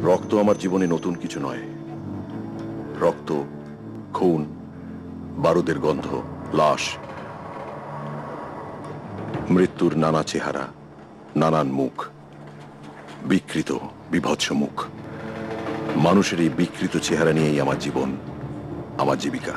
রক্ত আমার জীবনে নতুন কিছু নয়। রক্ত, খুন, বারুদের গন্ধ, লাশ, মৃত্যুর নানা চেহারা, নানান মুখ, বিকৃত বিভৎস মুখ। মানুষের এই বিকৃত চেহারা নিয়েই আমার জীবন, আমার জীবিকা।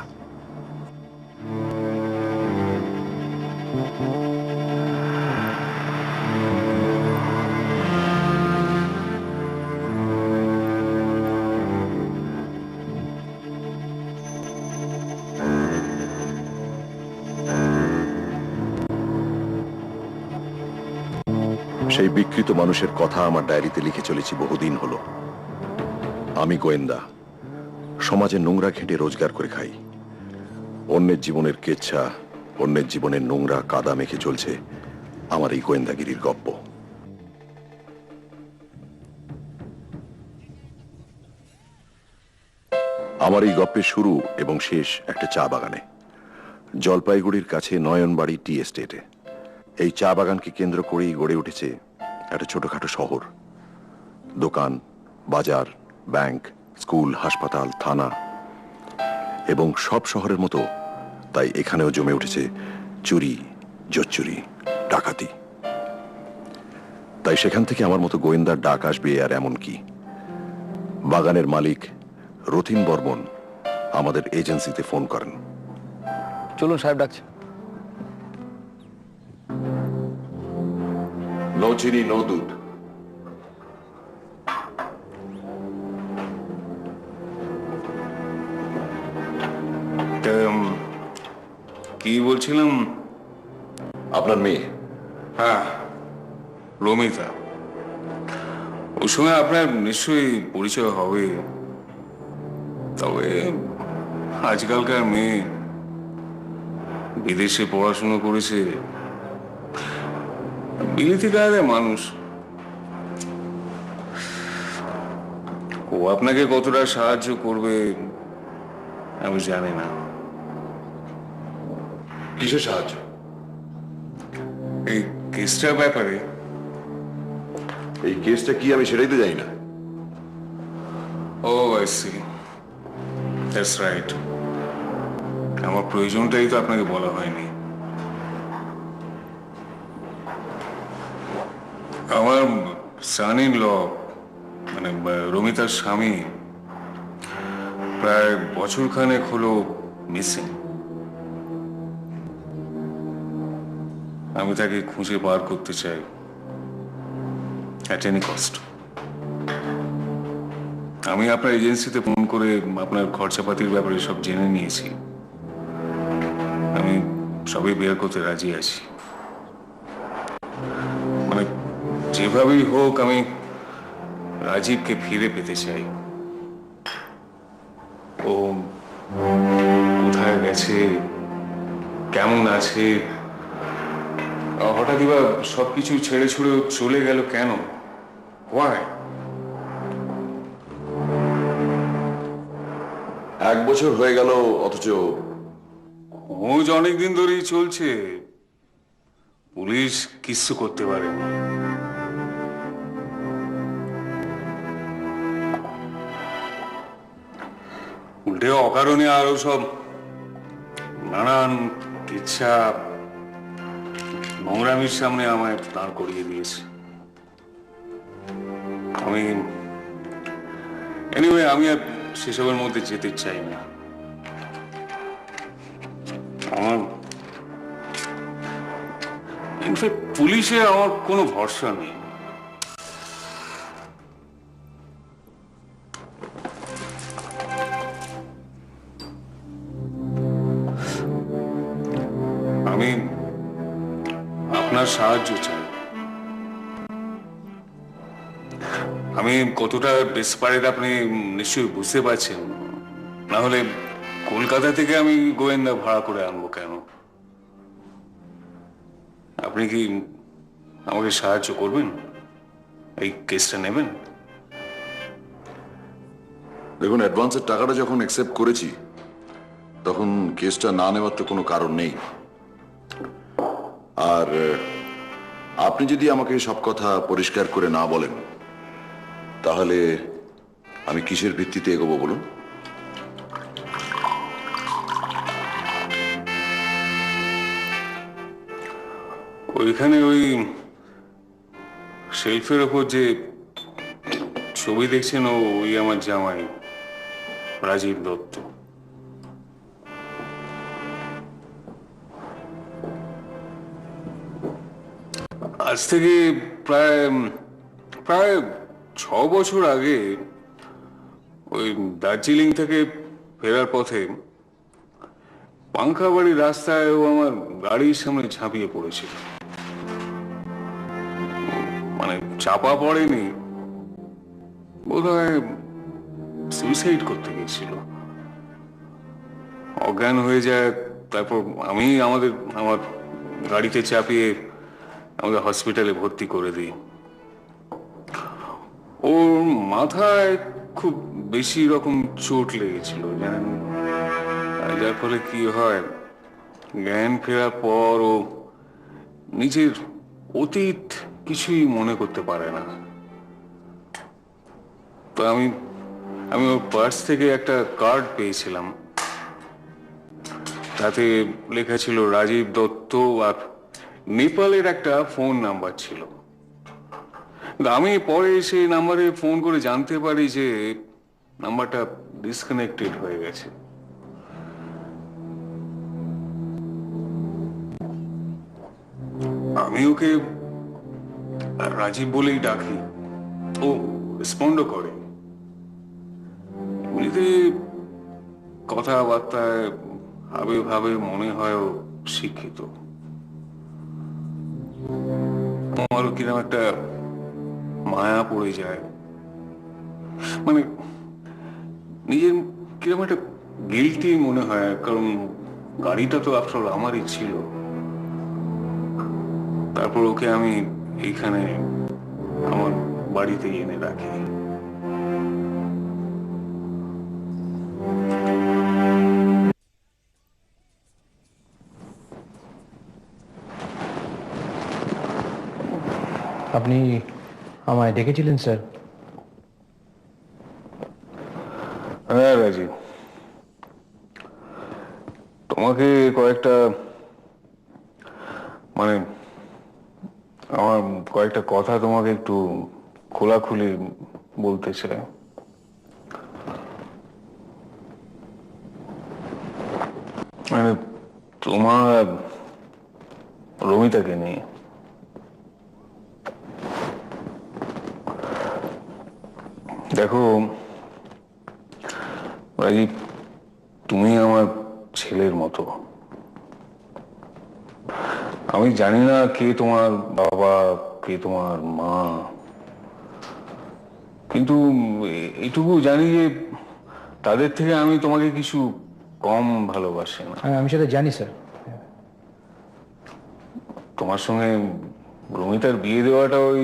সেই বিকৃত মানুষের কথা আমার ডায়েরিতে লিখে চলেছি বহুদিন হলো। আমি গোয়েন্দা, সমাজের নোংরা ঘেঁটে রোজগার করে খাই। অন্যের জীবনের কেচ্ছা, অন্যের জীবনের নোংরা কাদা মেখে চলছে আমার এই গোয়েন্দাগিরির গপ্প। আমার এই গপ্পের শুরু এবং শেষ একটা চা বাগানে, জলপাইগুড়ির কাছে নয়নবাড়ি টি এস্টেটে। এই চা বাগানকে কেন্দ্র করেই গড়ে উঠেছে একটা ছোটখাটো শহর। দোকান, বাজার, ব্যাংক, স্কুল, হাসপাতাল, থানা এবং সব শহরের মতো তাই এখানেও জমে উঠেছে চুরি, জোচ্চুরি, ডাকাতি। তাই সেখান থেকে আমার মতো গোয়েন্দার ডাক আসবে আর এমন কি। বাগানের মালিক রথীন বর্মন আমাদের এজেন্সিতে ফোন করেন। চলুন, সাহেব ডাকছে। নো চিনি, নো দুধ। কি বলছিলাম? আপনার মেয়ে? হ্যাঁ, রমিতা। ওর সঙ্গে আপনার নিশ্চয়ই পরিচয় হবে। তবে আজকালকার মেয়ে বিদেশে পড়াশুনো করেছে, বিলিতি গায়ের মানুষ। ও আপনাকে কতটা সাহায্য করবে আমি জানি না। কিসের সাহায্য? এই কেসটার ব্যাপারে। এই কেসটা কি আমি সেটাই তো জানি না। ও আই সি, দ্যাটস রাইট। আমার প্রয়োজনটাই তো আপনাকে বলা হয়নি। আমার সান ইন ল, মানে রমিতার স্বামী, প্রায় বছরখানেক হলো মিসিং। আমি তাকে খুঁজে বার করতে চাই অ্যাট এনি কস্ট। আমি আপনার এজেন্সিতে ফোন করে আপনার খরচাপাতির ব্যাপারে সব জেনে নিয়েছি। আমি সবই বের করতে রাজি আছি। মানে যেভাবেই হোক আমি রাজীবকে ফিরে পেতে চাই। ও কোথায় গেছে, কেমন আছে, হঠাৎই বা সবকিছু ছেড়ে ছুড়ে চলে গেল কেন? Why? 1 বছর হয়ে গেল, অথচ খোঁজ অনেকদিন ধরেই চলছে। পুলিশ কিচ্ছু করতে পারেনি। উল্টে অকারণে আরো সব নানান ইচ্ছা নোংরামির সামনে আমায় দাঁড় করিয়ে দিয়েছে। আমি আর সেসবের মধ্যে যেতে চাই না। আমার ইনফ্যাক্ট পুলিশে আমার কোনো ভরসা নেই। আমি আপনার সাহায্য চাই। আমি কতটা ডেসপারেট আপনি নিশ্চয়ই বুঝতে পারছেন। না হলে কলকাতা থেকে আমি গোয়েন্দা ভাড়া করে আনবো কেন? আপনি কি আমাকে সাহায্য করবেন? এই কেসটা নেবেন? দেখুন, অ্যাডভান্সের টাকাটা যখন অ্যাকসেপ্ট করেছি তখন কেসটা না নেওয়ার তো কোনো কারণ নেই। আর আপনি যদি আমাকে সব কথা পরিষ্কার করে না বলেন তাহলে আমি কিসের ভিত্তিতে এগোবো বলুন? ওইখানে ওই শেলফের ওপর যে ছবি দেখছেন, ওই আমার জামাই রাজীব দত্ত। আজ থেকে প্রায় প্রায় 6 বছর আগে ওই দার্জিলিং থেকে ফেরার পথে পাংখাবাড়ি রাস্তায় ও আমার গাড়ির সামনে ঝাঁপিয়ে পড়েছিল। মানে চাপা পড়েনি, বোধহয় সুইসাইড করতে গিয়েছিল। অজ্ঞান হয়ে যায়, তারপর আমি আমার গাড়িতে চাপিয়ে আমাকে হসপিটালে ভর্তি করে দিই। ওর মাথায় খুব বেশি রকম চোট লেগেছিল জানেন, আর যার ফলে কি হয়, জ্ঞান ফেরার পর ও নিজের অতীত কিছুই মনে করতে পারে না। তো আমি ওর পার্স থেকে একটা কার্ড পেয়েছিলাম, তাতে লেখা ছিল রাজীব দত্ত, আর নেপালের একটা ফোন নাম্বার ছিল। আমি পরে সেই নাম্বারে ফোন করে জানতে পারি যে নাম্বারটা ডিসকানেক্টেড হয়ে গেছে। আমি ওকে রাজীব বলেই ডাকি, ও রেসপন্ডও করে। এমনিতে কথাবার্তায় ভাবে ভাবে মনে হয় ও শিক্ষিত। আমারও কিরকম একটা মায়া পড়ে যায়, মানে নিজের কিরকম একটা গিল্টি মনে হয়, কারণ গাড়িটা তো আফটার আমারই ছিল। তারপর ওকে আমি এইখানে আমার বাড়িতে এনে রাখি। আপনি আমায় ডেকেছিলেন স্যার? হ্যাঁ রাজীব, তোমাকে কয়েকটা মানে আমার কয়েকটা কথা তোমাকে একটু খোলাখুলি বলতে চাই। মানে তোমার রমিতাকে নিয়ে। দেখো রাজীব, তুমি আমার ছেলের মতো। আমি জানি না কে তোমার বাবা, কে তোমার মা, কিন্তু এইটুকু জানি যে তাদের থেকে আমি তোমাকে কিছু কম ভালোবাসি না। আমি সেটা জানি স্যার। তোমার সঙ্গে রমিতার বিয়ে দেওয়াটা ওই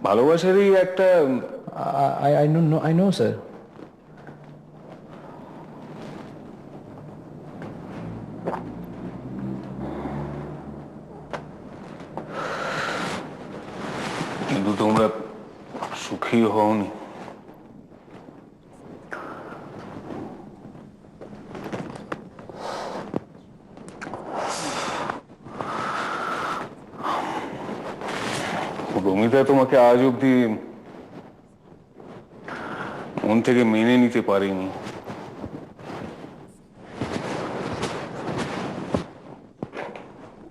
ভালোবাসারই একটা। I know sir. কিন্তু তোমরা সুখী হওনি। রমিতা তোমাকে আজ অব্দি মন থেকে মেনে নিতে পারেনি।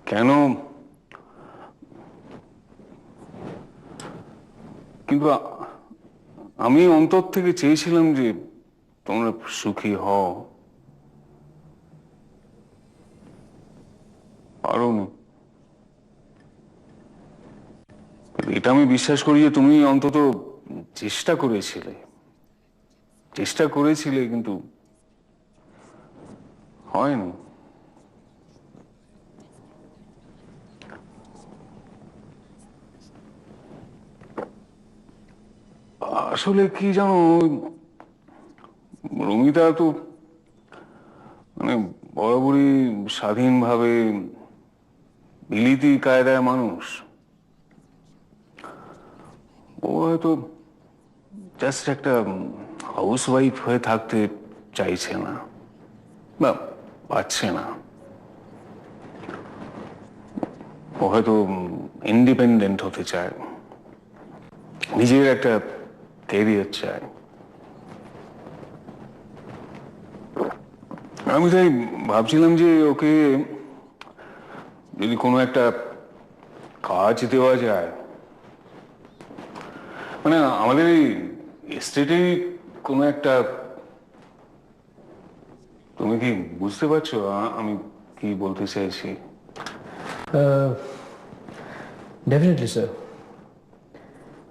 কেন? কিন্তু আমি অন্তর থেকে চেয়েছিলাম যে তোমরা সুখী হও, পারোনি। এটা আমি বিশ্বাস করি যে তুমি অন্তত চেষ্টা করেছিলে, কিন্তু হয়নি। আসলে কি জানো, রমিতা তো মানে বরাবরই স্বাধীনভাবে বিলিতি কায়দায় মানুষ। ও হয়তো জাস্ট একটা হাউস ওয়াইফ হয়ে থাকতে চাইছে না বা পারছে না। ও হয়তো ইন্ডিপেন্ডেন্ট হতে চায়, নিজের একটা ক্যারিয়ার চায়। আমি তাই ভাবছিলাম যে ওকে যদি কোনো একটা কাজ দেওয়া যায়, মানে আমাদের এই এস্টেটে কোনো একটা, তুমি কি বুঝতে পারছো আমি কি বলতে চাইছি? ডেফিনেটলি স্যার,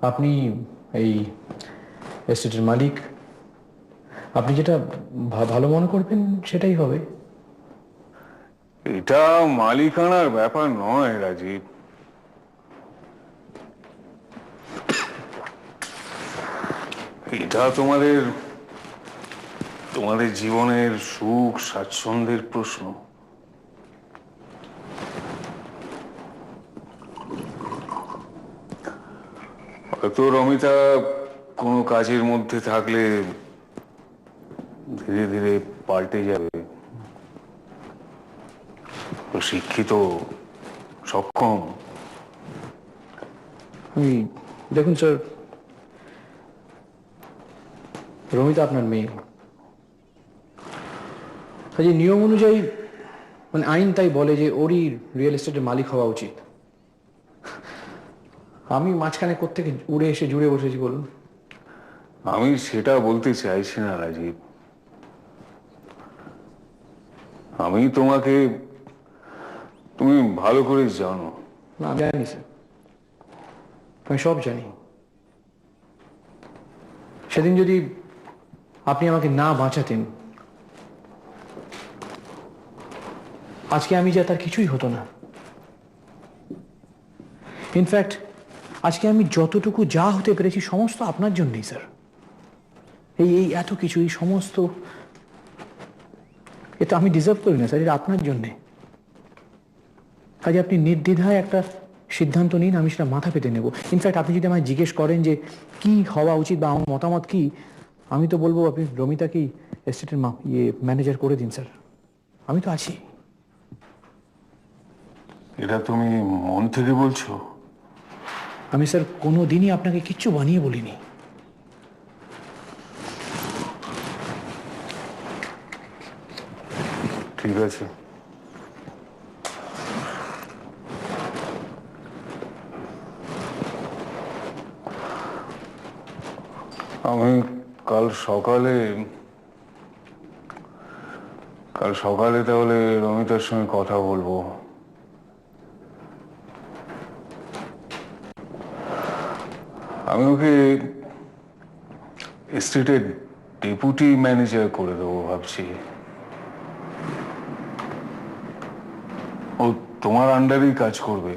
আপনি এই এস্টেটের মালিক, আপনি যেটা ভালো মনে করবেন সেটাই হবে। এটা মালিকানার ব্যাপার নয় রাজীব, এটা তোমাদের তোমাদের জীবনের সুখ স্বাচ্ছন্দ্যের প্রশ্ন। হয়তো রমিতা কোনো কাজের মধ্যে থাকলে ধীরে ধীরে পাল্টে যাবে, ও শিক্ষিত, সক্ষম। দেখুন স্যার, রমিতা আপনার মেয়ে, কাজে নিয়ম অনুযায়ী মানে আইন তাই বলে যে ওরই রিয়েল এস্টেটের মালিক হওয়া উচিত। আমি মাঝখানে কোত্থেকে উড়ে এসে জুড়ে বসেছি বলুন? আমি সেটা বলতে চাইছি না রাজীব, আমি তোমাকে, তুমি ভালো করে জানো। না, আমি জানি স্যার, আমি সব জানি। সেদিন যদি আপনি আমাকে না বাঁচাতেন, আজকে আমি যা তার কিছুই হতো না। ইনফ্যাক্ট আজকে আমি যতটুকু যা হতে পেরেছি সমস্ত আপনার জন্যই স্যার। এই এই এত কিছু, এই সমস্ত, এটা আমি ডিজার্ভ করি না স্যার, এটা আপনার জন্যে। কাজে আপনি নির্দ্বিধায় একটা সিদ্ধান্ত নিন, আমি সেটা মাথা পেতে নেব। ইনফ্যাক্ট আপনি যদি আমায় জিজ্ঞেস করেন যে কি হওয়া উচিত বা আমার মতামত কি, আমি তো বলবো আপনি রমিতাকেই এস্টেটের ম্যানেজার করে দিন স্যার, আমি তো আছি। এটা তুমি মন থেকে বলছো? আমি স্যার কোনো দিনই আপনাকে কিচ্ছু বানিয়ে বলিনি। ঠিক আছে, আমি কাল সকালে তাহলে রমিতার সঙ্গে কথা বলবো। আমি ওকে এস্টেটের ডেপুটি ম্যানেজার করে দেবো ভাবছি। ও তোমার আন্ডারেই কাজ করবে,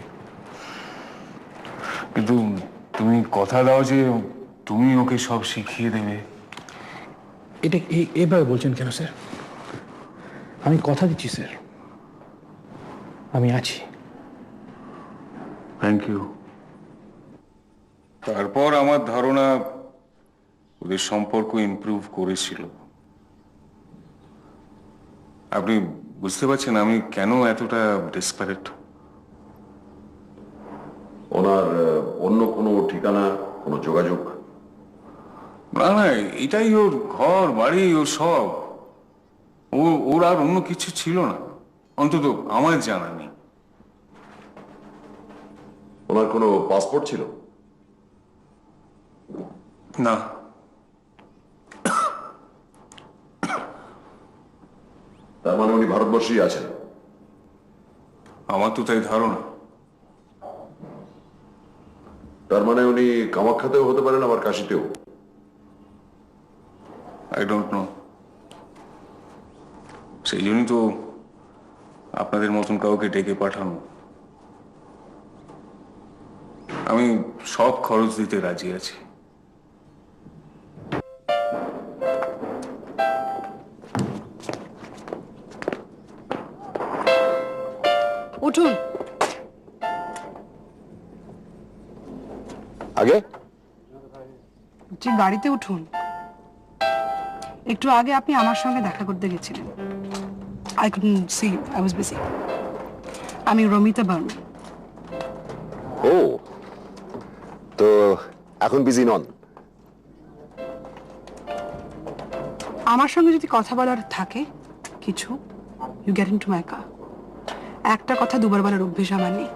কিন্তু তুমি কথা দাও যে তুমি ওকে সব শিখিয়ে দেবে। এটা এভাবে বলছেন কেন স্যার? আমি কথা দিচ্ছি স্যার, আমি আছি। Thank you. তারপর আমার ধারণা ওদের সম্পর্ক ইমপ্রুভ করেছিল। আপনি বুঝতে পারছেন আমি কেন এতটা ডেসপারেট? ওনার অন্য কোনো ঠিকানা, কোনো যোগাযোগ? না না, এটাই ওর ঘর বাড়ি, ওর সব। ওর আর অন্য কিছু ছিল না, অন্তত আমার জানা নেই। ওনার কোনো পাসপোর্ট ছিল? না। তার মানে উনি ভারতবর্ষেই আছেন? আমার তো তাই ধারণা। তার মানে উনি কামাখ্যাতেও হতে পারেন, আবার কাশীতেও। I don't know. সেই জন্যই তো আপনাদের মতন কাউকে ডেকে পাঠানো। আমি সব খরচ দিতে রাজি আছি। উঠুন। আগে যে গাড়িতে উঠুন। একটু আগে আপনি আমার সঙ্গে দেখা করতে গেছিলেন। I couldn't see you, I was busy. আমি রমিতা বর্মন। ও, তো এখন বিজি নন? আমার সঙ্গে যদি কথা বলার থাকে কিছু, ইউ গেট ইনটু মাই কার। একটা কথা দুবার বলার অভ্যেস আমার নেই।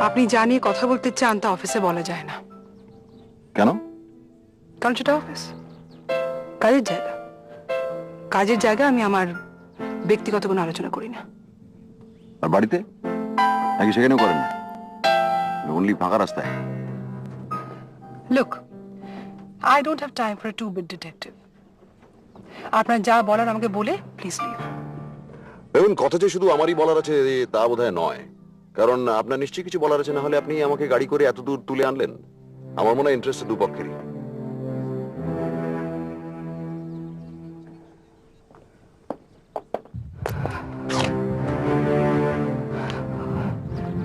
আপনি যা নিয়ে কথা বলতে চান তা অফিসে বলা যায় না, কেন? কারণ সেটা অফিস, কাজের জায়গা। কাজের জায়গা আমি আমার ব্যক্তিগত কোনো আলোচনা করি না। আর বাড়িতে নাকি সেখানেও করেন না? অনলি ফাঁকা রাস্তায়? Look, I don't have time for a two bit detective. আপনার যা বলার আমাকে বলে প্লিজ লিভ। দেখুন, কথা যে শুধু আমারই বলার আছে তা বোধহয় নয়, কারণ আপনার নিশ্চয়ই কিছু বলার আছে, না হলে আপনি আমাকে গাড়ি করে এত দূর তুলে আনলেন। আমার মনে হয় ইন্টারেস্ট দুপক্ষেরই।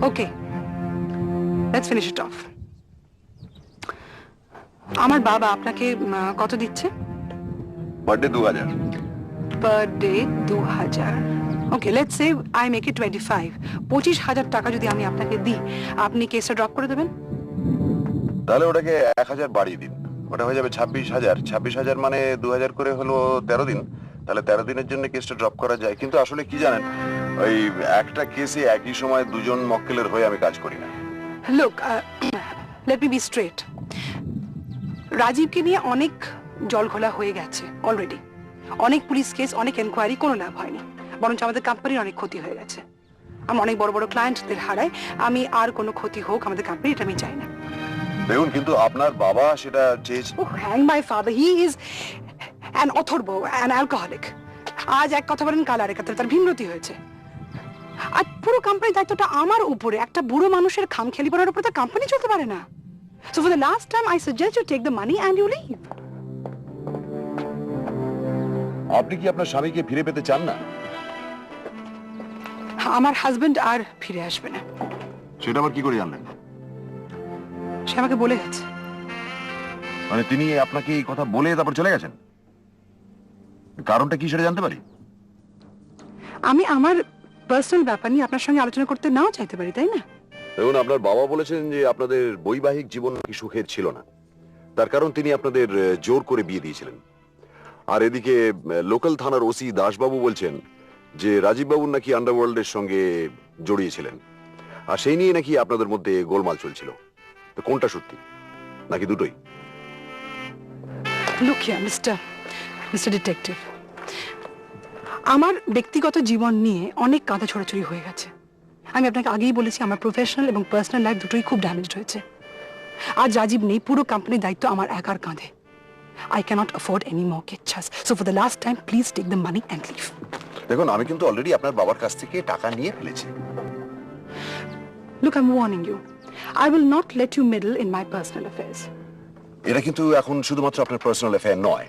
Okay, let's finish it off. আমার বাবা আপনাকে কত দিচ্ছে? Per day 2000। Per day 2000। Okay, let's say I make it 25। 25,000 টাকা যদি আমি আপনাকে দিই, আপনি কেসটা ড্রপ করে দেবেন? তাহলে ওটাকে 1000 বাড়িয়ে দিন, ওটা হয়ে যাবে 26,000। 26,000 মানে 2000 করে হলো 13 দিন। তাহলে 13 দিনের জন্য কেসটা ড্রপ করা যায়। কিন্তু আসলে কি জানেন, ওই একটা কেসে একই সময় দুজন মক্কেলের হয়ে আমি কাজ করি না। Look, let me be straight. রাজীবকে নিয়ে অনেক জলঘোলা হয়ে গেছে অলরেডি। অনেক পুলিশ কেস, অনেক এনকোয়ারি, কোনো লাভ হয়নি, বরঞ্চ আমাদের কোম্পানির অনেক ক্ষতি হয়ে গেছে। আমরা অনেক বড় বড় ক্লায়েন্টদের হারাই। আমি আর কোনো ক্ষতি হোক আমাদের কোম্পানি, এটা আমি চাই না। দেখুন, কিন্তু আপনার বাবা সেটা চেয়েছে। Oh, hang my father. He is an Atharva, an alcoholic. আজ এক কথা বলেন, কাল আরেক কথা, তার ভিন্নতি হয়েছে। আর পুরো কোম্পানির দায়িত্বটা আমার উপরে। একটা বুড়ো মানুষের খামখেয়ালিপনার উপরে তো কোম্পানি চলতে পারে না। So for the last time, I suggest you take the money and you leave. আপনি কি আপনার স্বামীকে ফিরে পেতে চান না? আমার হাজবেন্ড আর ফিরে আসবে না, সেটা আবার কি করে জানলেন? সে আমাকে বলে গেছে। মানে তিনি আপনাকে এই কথা বলে তারপর চলে গেছেন? কারণটা কি সেটা জানতে পারি? আমি আমার পার্সোনাল ব্যাপার নিয়ে আপনার সঙ্গে আলোচনা করতে নাও চাইতে পারি, তাই না? দেখুন, আপনার বাবা বলেছেন যে আপনাদের বৈবাহিক জীবন নাকি সুখের ছিল না, তার কারণ তিনি আপনাদের জোর করে বিয়ে দিয়েছিলেন। আর এদিকে লোকাল থানার ওসি দাসবাবু বলছেন যে রাজীব বাবু নাকি আন্ডারওয়ার্ল্ডের সঙ্গে জড়িয়েছিলেন, আর সেই নিয়ে নাকি আপনাদের মধ্যে গোলমাল চলছিল। তো কোনটা সত্যি, নাকি দুটোই? Look here, Mr. Detective. আমার ব্যক্তিগত জীবন নিয়ে অনেক কাঁথা ছড়াছড়ি হয়ে গেছে। আমি আপনাকে আগেই বলেছি, আমার প্রফেশনাল এবং পার্সোনাল লাইফ দুটোই খুব ড্যামেজড হয়েছে। আজ রাজীব নেই, পুরো কোম্পানির দায়িত্ব আমার একার কাঁধে। I cannot afford any more kitchas. So for the last time, please take the money and leave. দেখুন, আমি কিন্তু অলরেডি আপনার বাবার কাছ থেকে টাকা নিয়ে ফেলেছি। Look, I'm warning you. I will not let you meddle in my personal affairs. এটা কিন্তু এখন শুধুমাত্র আপনার পার্সোনাল অ্যাফেয়ার নয়,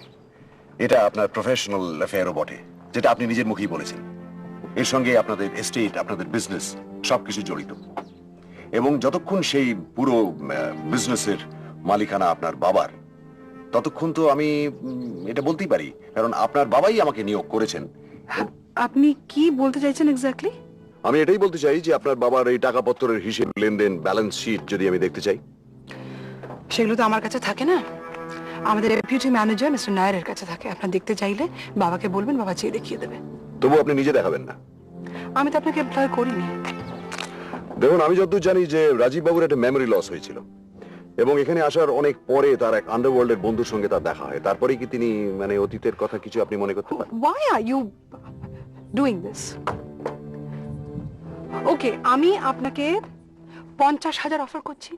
এটা আপনার প্রফেশনাল অ্যাফেয়ারও বটে, যেটা আপনি নিজের মুখেই বলেছেন। এর সঙ্গে আপনাদের এস্টেট, আপনাদের বিজনেস সবকিছু জড়িত। এবং যতক্ষণ সেই পুরো বিজনেসের মালিকানা আপনার বাবার, ততক্ষণ তো আমি এটা বলতেই পারি, কারণ আপনার বাবাই আমাকে নিয়োগ করেছেন। আপনি কি বলতে চাইছেন এক্স্যাক্টলি? আমি এটাই বলতে চাই যে আপনার বাবার এই টাকাপত্রের হিসেব, লেনদেন, ব্যালেন্স শিট যদি আমি দেখতে চাই। সেগুলো তো আমার কাছে থাকে না, আমাদের ডেপুটি ম্যানেজার মিস্টার নায়ারের কাছে থাকে। আপনার দেখতে চাইলে বাবাকে বলবেন, বাবা চেয়ে দেখিয়ে দেবে। তবু আপনি নিজে দেখাবেন না? আমি তো আপনাকে এমপ্লয় করিনি। দেখুন, আমি যতদূর জানি যে রাজীব বাবুর একটা মেমোরি লস হয়েছিল, এবং এখানে আসার অনেক পরে তার এক আন্ডারওয়ার্ল্ডের বন্ধুর সঙ্গে তার দেখা হয়। তারপরেই কি তিনি মানে অতীতের কথা কিছু আপনি মনে করতে পারেন? Why are you doing this? ওকে, আমি আপনাকে 50,000 অফার করছি,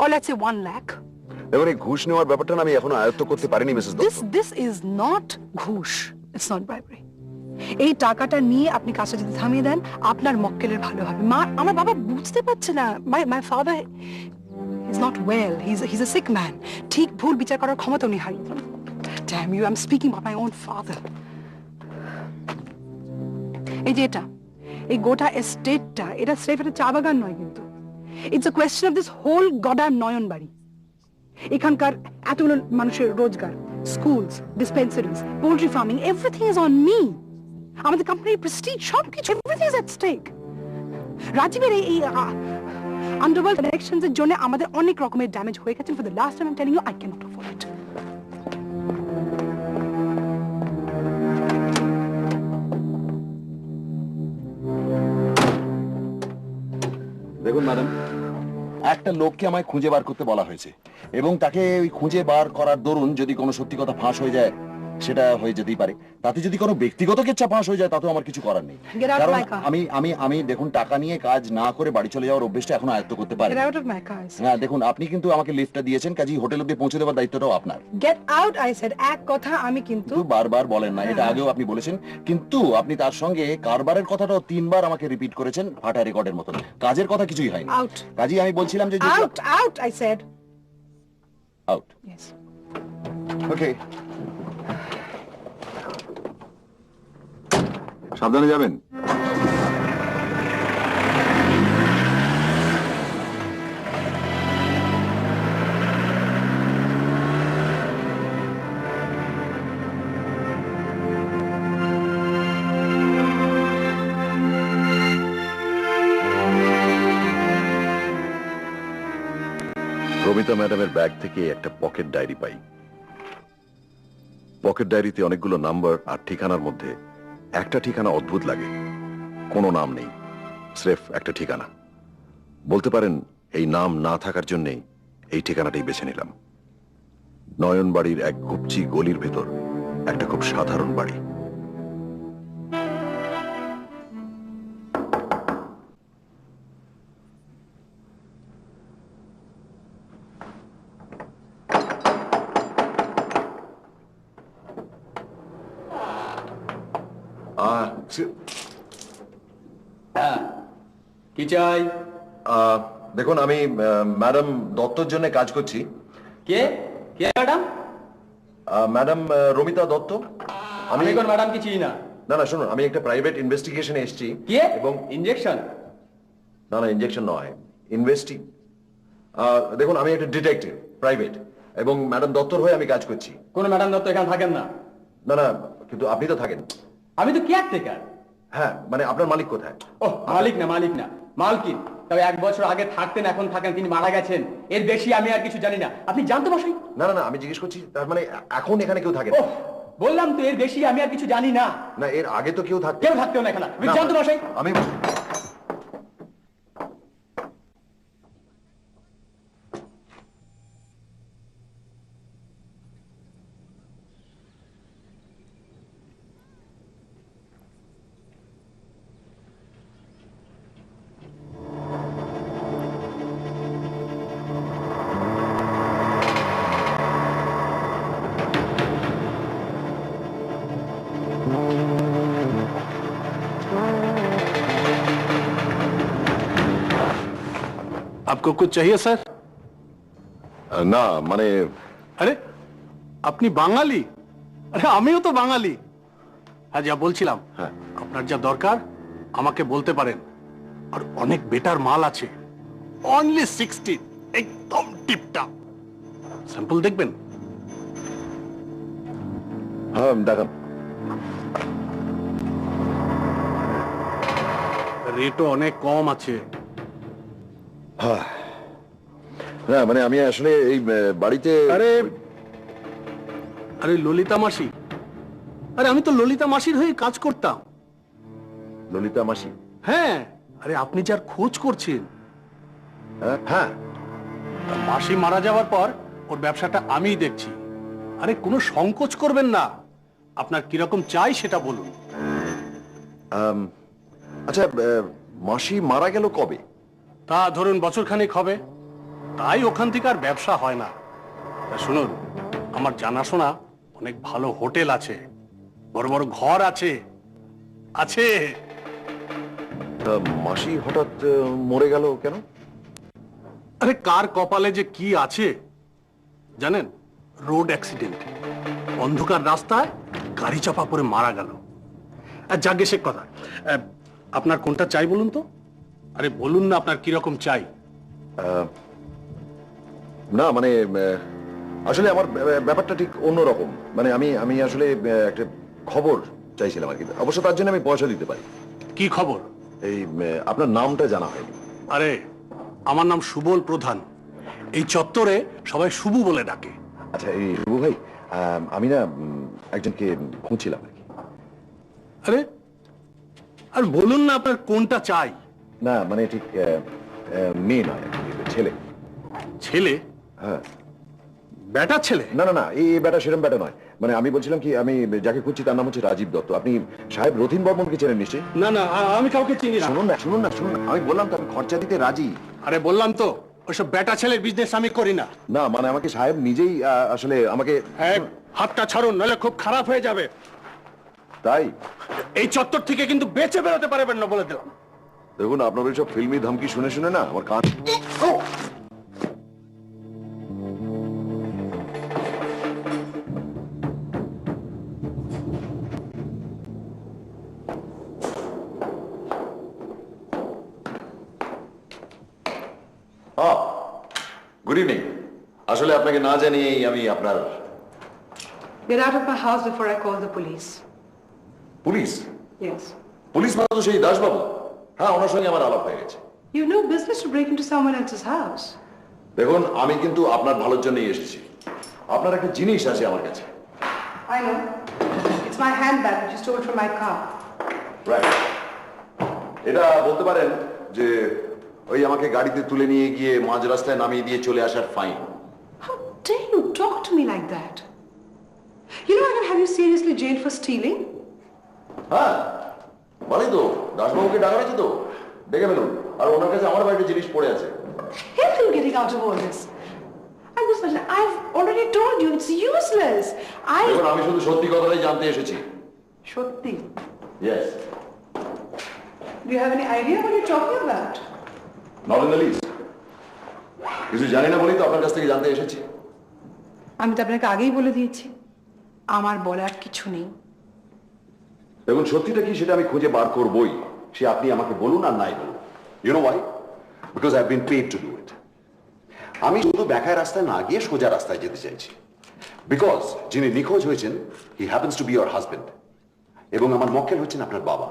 or let's say 1 lakh. এবার এই ঘুষ নেওয়ার ব্যাপারটা না আমি এখনো আয়ত্ত করতে পারিনি Mrs Dutta. This is not ঘুষ. It's not bribery. এই টাকাটা নিয়ে আপনি কাজটা যদি থামিয়ে দেন, আপনার মক্কেলের ভালো হবে। আমার বাবা বুঝতে পারছে না, my father is not well, he is a sick man. ঠিক ভুল বিচার করার ক্ষমতা উনি হারিয়ে দিলেন। Damn you, I am speaking of my own father. এই যে এটা, এই গোটা এস্টেটটা, এটা স্রেফ একটা চা বাগান নয় কিন্তু। It's a question of this whole goddamn Nayan বাড়ি। এখানকার এতগুলো মানুষের রোজগার, schools, dispensaries, poultry farming, everything is on me. আমাদের কোম্পানির প্রেস্টিজ, সবকিছু, এভরিথিং ইজ এট স্টেক। রাজীবের এই আন্ডারওয়ার্ল্ড কানেকশনস এর জন্য আমাদের অনেক রকমের ড্যামেজ হয়ে গেছে। For the last time I am telling you, I can not afford it. দেখুন ম্যাডাম, একটা লোককে আমায় খুঁজে বার করতে বলা হয়েছে এবং তাকে ওই খুঁজে বার করার দরুন যদি কোনো সত্যি কথা ফাঁস হয়ে যায়, সেটা হয়ে যেতেই পারে। তাতে যদি কোনো ব্যক্তিগত কেচ্ছা ফাঁস হয়ে যায়, তাতেও আমার কিছু করার নেই। Get out of কারণ my car. আমি দেখুন, টাকা নিয়ে কাজ না করে বাড়ি চলে যাওয়ার অভ্যেসটা এখন আয়ত্ত করতে পারি। Get out of my car, I said. হ্যাঁ দেখুন, আপনি কিন্তু আমাকে লিফটটা দিয়েছেন, কাজেই হোটেল অব্দি পৌঁছে দেওয়ার দায়িত্বটাও আপনার। Get out, I said. এক কথা আমি কিন্তু কিন্তু বারবার বলেন না, এটা আগেও আপনি বলেছেন, কিন্তু আপনি তার সঙ্গে কারবারের কথাটাও 3 বার আমাকে রিপিট করেছেন ফাটা রেকর্ডের মতন। কাজের কথা কিছুই হয়নি। Out. কাজেই আমি বলছিলাম যে out, I said. Out. Yes. ওকে, সাবধানে যাবেন। রমিতা ম্যাডামের ব্যাগ থেকে একটা পকেট ডায়েরি পাই। পকেট ডায়েরিতে অনেকগুলো নাম্বার আর ঠিকানার মধ্যে একটা ঠিকানা অদ্ভুত লাগে। কোনো নাম নেই, স্রেফ একটা ঠিকানা। বলতে পারেন এই নাম না থাকার জন্যেই এই ঠিকানাটাই বেছে নিলাম। নয়ন বাড়ির এক ঘুপচি গলির ভেতর একটা খুব সাধারণ বাড়ি। কি চাই? দেখুন, আমি ম্যাডাম দত্তর জন্য কাজ করছি। কে কে ম্যাডাম? ম্যাডাম রমিতা দত্ত। আমি কোন ম্যাডাম কি চিনি না। না না, শুনুন, আমি একটা প্রাইভেট ইনভেস্টিগেশনে এসেছি। কে? এবং ইনজেকশন? না না, ইনজেকশন নয়, ইনভেস্টি। দেখুন, আমি একটা ডিটেকটিভ, প্রাইভেট, এবং ম্যাডাম দত্তর হয়ে আমি কাজ করছি। কোন ম্যাডাম দত্ত এখানে থাকেন না। না না, কিন্তু আপনি তো থাকেন। আমি তো কেয়ারটেকার। হ্যাঁ, মানে আপনার মালিক কোথায়? ও মালিক না, মালকিন। তবে 1 বছর আগে থাকতেন, এখন থাকেন, তিনি মারা গেছেন। এর বেশি আমি আর কিছু জানি না। আপনি জানতে বসেন? না না না, আমি জিজ্ঞেস করছি, তার মানে এখন এখানে কেউ থাকে না? ও বললাম তো, এর বেশি আমি আর কিছু জানি না। না, এর আগে তো কেউ থাকতো। কেউ থাকতেও না এখানে। আপনি জানতে বসেন? আমি आपको कुछ चाहिए सर? না, মানে আরে আপনি বাঙালি? আরে আমিও তো বাঙালি। হ্যাঁ, যা বলছিলাম, হ্যাঁ। আপনার যা দরকার আমাকে বলতে পারেন। আর অনেক বেটার মাল আছে, অনলি 60, একদম টিপটপ। স্যাম্পল দেখবেন? হ্যাঁ, দেখান। রেটও অনেক কম আছে। না, মানে আমি আসলে এই বাড়িতে আরে আরে ললিতা মাসি, আরে আমি তো ললিতা মাসির হয়ে কাজ করতাম। ললিতা মাসি? হ্যাঁ, আরে আপনি যার খোঁজ করছেন। হ্যাঁ। মাসি মারা যাওয়ার পর ওর ব্যবসাটা আমিই দেখছি। আরে কোনো সংকোচ করবেন না, আপনার কিরকম চাই সেটা বলুন। আচ্ছা, মাসি মারা গেল কবে? তা ধরুন বছরখানেক হবে। তাই ওখান থেকে আর ব্যবসা হয় না। তা শুনুন, আমার জানাশোনা অনেক ভালো হোটেল আছে, বড় বড় ঘর আছে আছে তা মাসি হঠাৎ মরে গেল কেন? আরে কার কপালে যে কি আছে জানেন? রোড অ্যাক্সিডেন্ট, অন্ধকার রাস্তায় গাড়ি চাপা পড়ে মারা গেল। আর যাকে সে কথা, আপনার কোনটা চাই বলুন তো? আরে বলুন না আপনার কিরকম চাই। না মানে আসলে আমার ব্যাপারটা ঠিক অন্যরকম। মানে আমি আসলে একটা খবর চাইছিলাম আর কি। অবশ্য তার জন্য আমি পয়সা দিতে পারি। কি খবর? এই আপনার নামটা জানা হয়নি। আরে আমার নাম সুবল প্রধান। এই চত্বরে সবাই সুবু বলে ডাকে। আচ্ছা এই রুবু ভাই, আমি না একজনকে খুঁজছিলাম আর কি। আরে আর বলুন না আপনার কোনটা চাই। না মানে ঠিক মেয়ে নয় আর কি, ছেলে। ছেলে? হ্যাঁ। বেটা ছেলে? না না না, এই ব্যাটা সেরম ব্যাটা নয়। মানে আমি বলছিলাম কি, আমি যাকে খুঁজছি তার নাম হচ্ছে রাজীব দত্ত। আপনি সাহেব রথীন বর্মনকে চেনেন নিশ্চয়ই? না না, আমি কাউকে চিনি না। শুনুন না শুনুন না শুনুন না, আমি বললাম তো আমি খরচা দিতে রাজি। আরে বললাম তো ওইসব বেটা ছেলের বিজনেস আমি করি না। না মানে আমাকে সাহেব নিজেই আসলে আমাকে। হ্যাঁ, হাতটা ছাড়ুন নাহলে খুব খারাপ হয়ে যাবে। তাই এই চত্বর থেকে কিন্তু বেঁচে বেরোতে পারবেন না বলে দিলাম। দেখুন, আপনার সব ফিল্মি ধমকি শুনে শুনে না আমার কান। Good evening. আসলে আপনাকে না জানিয়েই আমি আপনার। Get out of my house before I call the police. Police? Yes. Police মানে তো সেই দাসবাবু। হ্যাঁ, ওনার সঙ্গে আমার আলাপ হয়ে গেছে। You have no business to break into someone else's house. দেখুন, আমি কিন্তু আপনার ভালোর জন্যই এসেছি। আপনার একটা জিনিস আছে আমার কাছে। I know. It's my handbag which you stole from my car. Right. এটা বলতে পারেন যে ওই আমাকে গাড়িতে তুলে নিয়ে গিয়ে মাঝ রাস্তায় নামিয়ে দিয়ে চলে আসার fine. How dare you talk to me like that? You know I can have you seriously jailed for stealing? হ্যাঁ, ভালোই তো। দাসবাবুকে ডাকা হয়েছে তো, ডেকে ফেলুন। আর ওনার কাছে আমার বাড়িতে জিনিস পড়ে আছে। Help you getting out of all this. I've already told you it's useless. দেখুন, আমি শুধু সত্যি কথাটাই জানতে এসেছি। Shotti. Yes. Do you have any idea what you're talking about? Not in the list. কিছু জানি না বলেই তো আপনার কাছ থেকে জানতে এসেছি। আমি তো আপনাকে আগেই বলে দিয়েছি আমার বলার কিছু নেই। দেখুন, সত্যিটা কি সেটা আমি খুঁজে বার করবই, সে আপনি আমাকে বলুন আর নাই বলুন। You know why? Because I have been paid to do it. আমি শুধু বেকার রাস্তায় না গিয়ে সোজা রাস্তায় যেতে চাইছি। বিকজ যিনি নিখোঁজ হয়েছেন, he happens to be your husband, এবং আমার মক্কেল হচ্ছেন আপনার বাবা।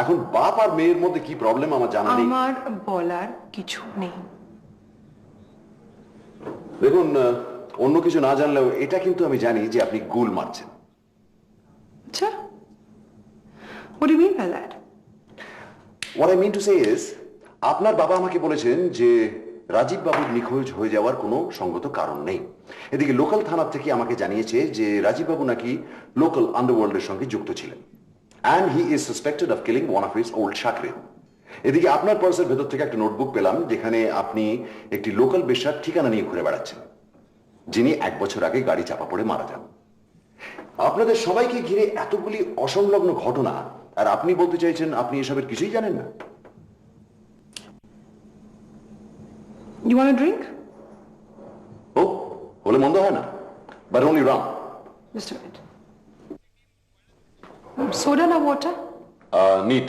এখন বাপ আর মেয়ের মধ্যে কি প্রবলেম আমার জানা নেই। আমার বলার কিছু নেই। দেখুন, অন্য কিছু না জানলেও এটা কিন্তু আমি জানি যে আপনি গুল মারছেন। আচ্ছা, what do you mean by that? What I mean to say is, আপনার বাবা আমাকে বলেছেন যে রাজীব বাবুর নিখোঁজ হয়ে যাওয়ার কোনো সঙ্গত কারণ নেই। এদিকে লোকাল থানা থেকে আমাকে জানিয়েছে যে রাজীব বাবু নাকি লোকাল আন্ডারওয়ার্ল্ডের সঙ্গে যুক্ত ছিলেন, and he is suspected of killing one of his old চাকরির। এদিকে আপনার পার্সের ভেতর থেকে একটা নোটবুক পেলাম যেখানে আপনি একটি লোকাল বেশ্যার ঠিকানা নিয়ে ঘুরে বেড়াচ্ছেন, যিনি 1 বছর আগে গাড়ি চাপা পড়ে মারা যান। আপনাদের সবাইকে ঘিরে এতগুলি অসংলগ্ন ঘটনা, আর আপনি বলতে চাইছেন আপনি এসবের কিছুই জানেন না। You want a drink? ও, হলে মন্দ হয় না, but only rum. Just a minute. Soda or water? Neat.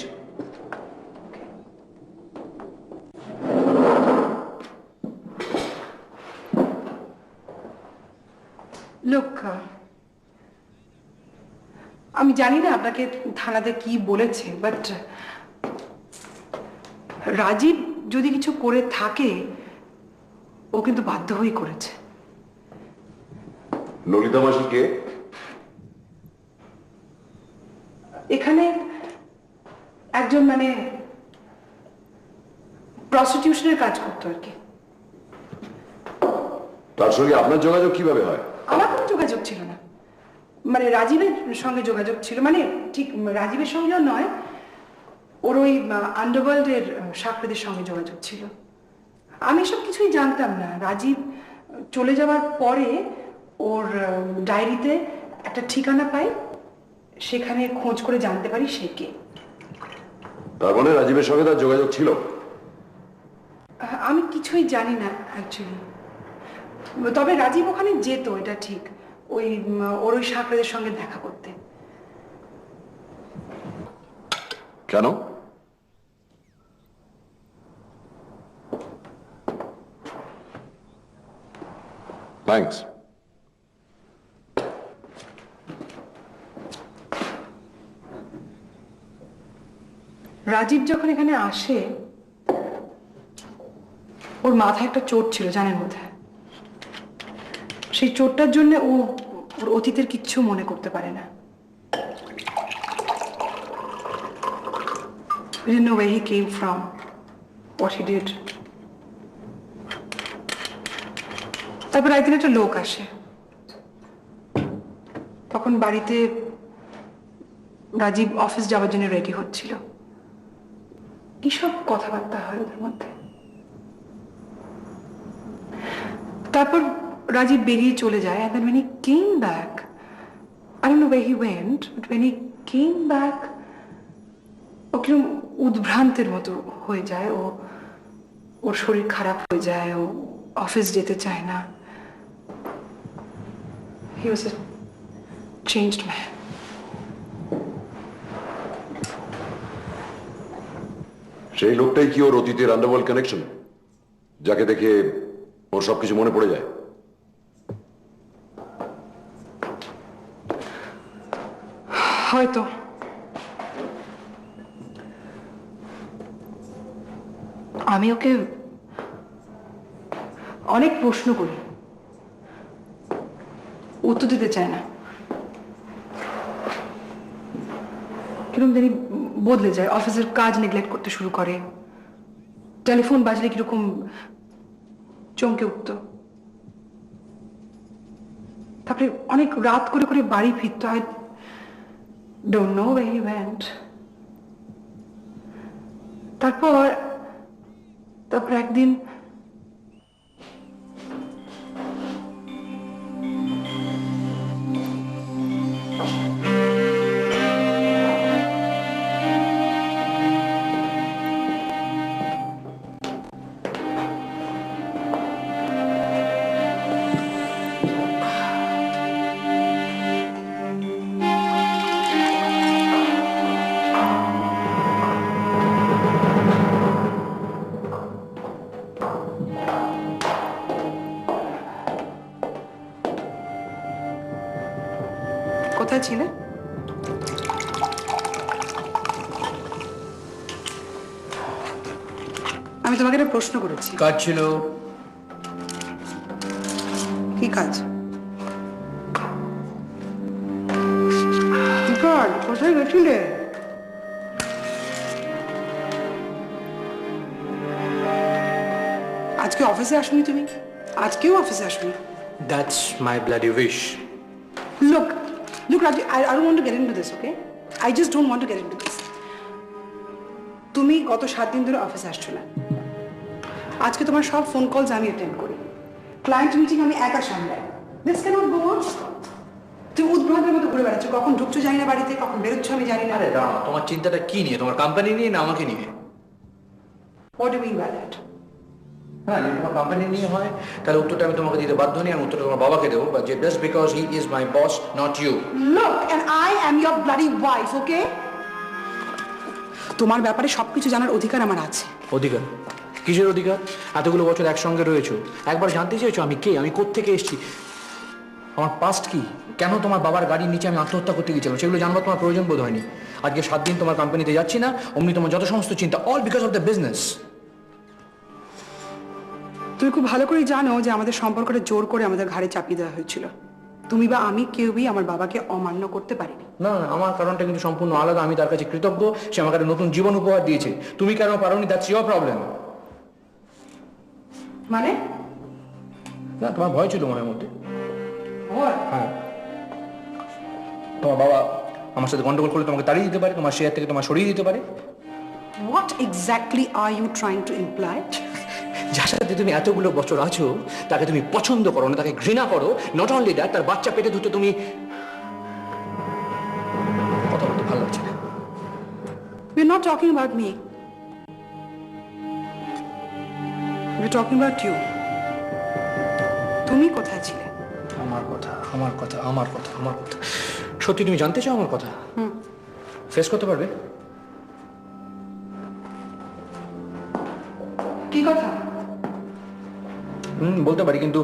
Look, আমি জানি না আপনাকে থানাতে কি বলেছে, বাট রাজীব যদি কিছু করে থাকে ও কিন্তু বাধ্য হয়েই করেছে। ললিতা মাসি কে? এখানে একজন মানে প্রস্টিটিউশনের কাজ করতো আর কি। তার সঙ্গে আপনার যোগাযোগ কিভাবে হয়? আমার কোনো যোগাযোগ ছিল না, মানে রাজীবের সঙ্গে যোগাযোগ ছিল, মানে ঠিক রাজীবের সঙ্গেও নয়, ওর ওই আন্ডারওয়ার্ল্ডের সাকরেদের সঙ্গে যোগাযোগ ছিল। আমি সব কিছুই জানতাম না। রাজীব চলে যাওয়ার পরে ওর ডায়েরিতে একটা ঠিকানা পাই, সেখানে খোঁজ করে জানতে পারি সে কে। তার মানে রাজীবের সঙ্গে তার যোগাযোগ ছিল? আমি কিছুই জানি না অ্যাকচুয়ালি, তবে রাজীব ওখানে যেত এটা ঠিক, ওর ওই সাকরেদের সঙ্গে দেখা করতে। কেন? থ্যাঙ্কস। রাজীব যখন এখানে আসে ওর মাথায় একটা চোট ছিল জানেন বোধহয়। সেই চোটটার জন্য ওর অতীতের কিচ্ছু মনে করতে পারে না। We didn't know where he came from, what he did. তারপর একদিন একটা লোক আসে, তখন বাড়িতে রাজীব অফিস যাওয়ার জন্য রেডি হচ্ছিল। কিসব কথাবার্তা হয় ওদের মধ্যে। তারপর রাজীব বেরিয়ে চলে যায়, and then when he came back, I don't know where he went, but when he came back, ও কিরকম উদ্ভ্রান্তের মতো হয়ে যায়, ওর শরীর খারাপ হয়ে যায়, ও অফিস যেতে চায় না। He was a changed man. সেই লোকটাই কি ওর অতীতের আন্ডারওয়ার্ল্ড কানেকশন, যাকে দেখে ওর সবকিছু মনে পড়ে যায়? হয়তো। আমি ওকে অনেক প্রশ্ন করি, উত্তর দিতে চায় না। কিরকম জানি বদলে যায়, অফিসের কাজ নেগলেক্ট করতে শুরু করে, টেলিফোন বাজলে কিরকম চমকে উঠত, তারপরে অনেক রাত করে করে বাড়ি ফিরত। I don't know where he went. তারপর একদিন কোথায় ছিলে? আমি তোমাকে একটা প্রশ্ন করেছি। কাজ ছিল। কি কাজ? কোথায় গেছিলে? আজকে অফিসে আসনি তুমি? আজকেও অফিসে আসনি? That's my bloody wish. Look, Raju, I don't want to get into this, okay? I just don't want to get into this. তুমি গত 7 দিন ধরে অফিসে আসছো না। আজকে তোমার সব ফোন কলস আমি অ্যাটেন্ড করি, ক্লায়েন্ট মিটিং আমি একা সামলাই। This cannot go on. তুমি উদ্ভ্রান্তের মতো ঘুরে বেড়াচ্ছ, কখন ঢুকছো জানি না বাড়িতে, কখন বেরোচ্ছ আমি জানি না। আরে দাঁড়াও, তোমার চিন্তাটা কি নিয়ে? তোমার কোম্পানি নিয়ে না আমাকে নিয়ে? What do you mean by that? হ্যাঁ, যদি তোমার কোম্পানি নিয়ে হয় তাহলে উত্তরটা আমি তোমাকে দিতে বাধ্য নেই, আমি উত্তরটা তোমার বাবাকে দেবো, but just because he is my boss, not you. Look, and I am your bloody wife, okay? তোমার ব্যাপারে সবকিছু জানার অধিকার আমার আছে। অধিকার? কিসের অধিকার? এতগুলো বছর একসঙ্গে রয়েছো, একবার জানতে চেয়েছো আমি কে, আমি কোত্থেকে এসেছি, আমার পাস্ট কি, কেন তোমার বাবার গাড়ির নিচে আমি আত্মহত্যা করতে গিয়েছিলাম, সেগুলো জানবার তোমার প্রয়োজন বোধ হয়নি। আজকে 7 দিন তোমার কোম্পানিতে যাচ্ছি না, অমনি তোমার যত সমস্ত চিন্তা, all because of the business. তুমি খুব ভালো করে জানো যে আমাদের সম্পর্কটা জোর করে আমাদের ঘাড়ে চাপিয়ে দেওয়া হয়েছিল। তুমি বা আমি কেউই আমার বাবাকে অমান্য করতে পারিনি। না না, আমার কারণটা কিন্তু সম্পূর্ণ আলাদা। আমি তার কাছে কৃতজ্ঞ, সে আমাকে একটা নতুন জীবন উপহার দিয়েছে। তুমি কেন পারোনি, দ্যাটস ইওর প্রবলেম। মানে? না, তোমার ভয় ছিল মনের মধ্যে। ভয়? হ্যাঁ, তোমার বাবা আমার সাথে গন্ডগোল করলে তোমাকে তাড়িয়ে দিতে পারে, তোমার শেয়ার থেকে তোমার সরিয়ে দিতে পারে। What exactly are you trying to imply? যার সাথে তুমি এতগুলো বছর আছো তাকে তুমি পছন্দ করো না, তাকে ঘৃণা করো। নট অনলি দ্যাট, তার বাচ্চা পেটে ধরতে তুমি talking about me. We're talking about you. তুমি কোথায় ছিলে? আমার কথা আমার কথা আমার কথা আমার কথা সত্যি তুমি জানতে চাও আমার কথা? ফেস করতে পারবে? কি কথা? বলতে পারি, কিন্তু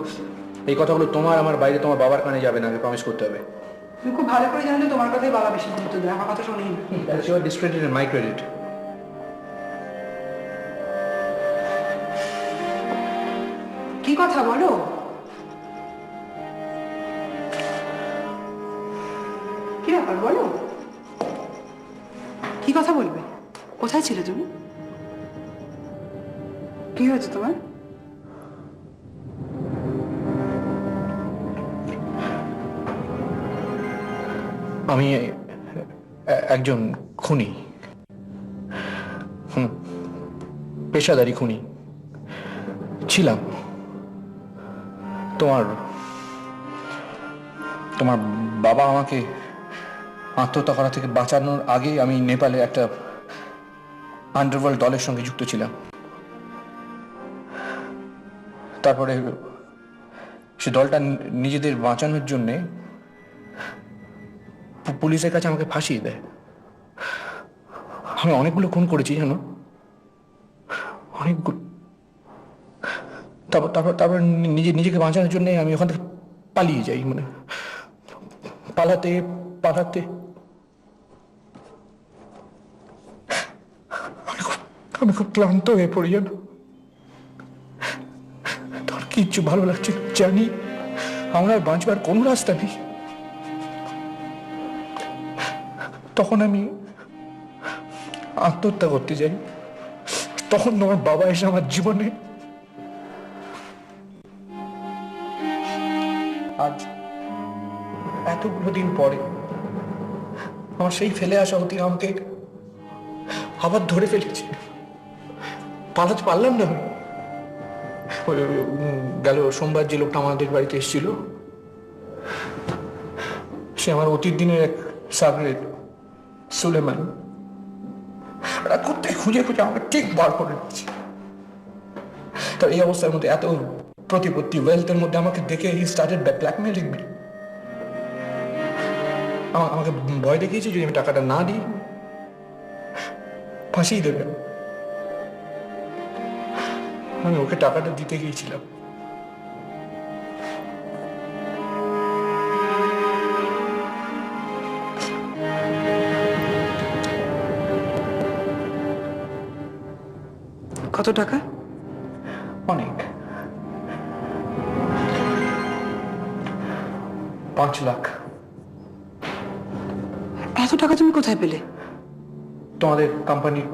এই কথাগুলো তোমার আমার বাইরে তোমার বাবার কানে যাবে না, আগে প্রমিস করতে হবে। তুমি খুব ভালো করে জানো যে তোমার কথাই বাবা বেশি গুরুত্ব দেয়, আমার কথা শোনেই না। That's your discredit and my credit. কি কথা বলো? কি ব্যাপার বলো? কি কথা বলবে? কোথায় ছিলে তুমি? কি হয়েছে তোমার? আমি একজন খুনি, পেশাদারি খুনি ছিলাম। তোমার তোমার বাবা আমাকে আত্মহত্যা করা থেকে বাঁচানোর আগে আমি নেপালে একটা আন্ডারওয়ার্ল্ড দলের সঙ্গে যুক্ত ছিলাম। তারপরে সে দলটা নিজেদের বাঁচানোর জন্যে পুলিশের কাছে আমাকে ফাঁসিয়ে দেয়। আমি অনেকগুলো খুন করেছি জানো, অনেকগুলো। তারপর তারপর তারপর নিজেকে বাঁচানোর জন্য আমি ওখান থেকে পালিয়ে যাই, মানে পালাতে পালাতে আমি খুব ক্লান্ত হয়ে পড়ি জানো। তোর কিচ্ছু ভালো লাগছে না, জানি আমার আর বাঁচবার কোনো রাস্তা নেই। তখন আমি আত্মহত্যা করতে যাই, তখন তোমার বাবা এসে আমার জীবনে আজ এতগুলো দিন পরে আমার সেই ফেলে আসা হতে আমাকে আবার ধরে ফেলেছে। পালাতে পারলাম না। গেল সোমবার যে লোকটা আমাদের বাড়িতে এসেছিল সে আমার অতীত দিনের এক সাগরেদ সুলেমান। কোথায় খুঁজে খুঁজে আমাকে ঠিক বার করে দিচ্ছে। তো এই অবস্থার মধ্যে এত প্রতিপত্তি ওয়েলথের মধ্যে আমাকে দেখে হি স্টার্টেড ব্ল্যাকমেইলিং মি। আমাকে ভয় দেখিয়েছে যদি আমি টাকাটা না দিই ফাঁসিয়ে দেবে। আমি ওকে টাকাটা দিতে গিয়েছিলাম। কত টাকা? অনেক, 5 লাখ। এত টাকা তুমি কোথায় পেলে? তোমাদের কোম্পানির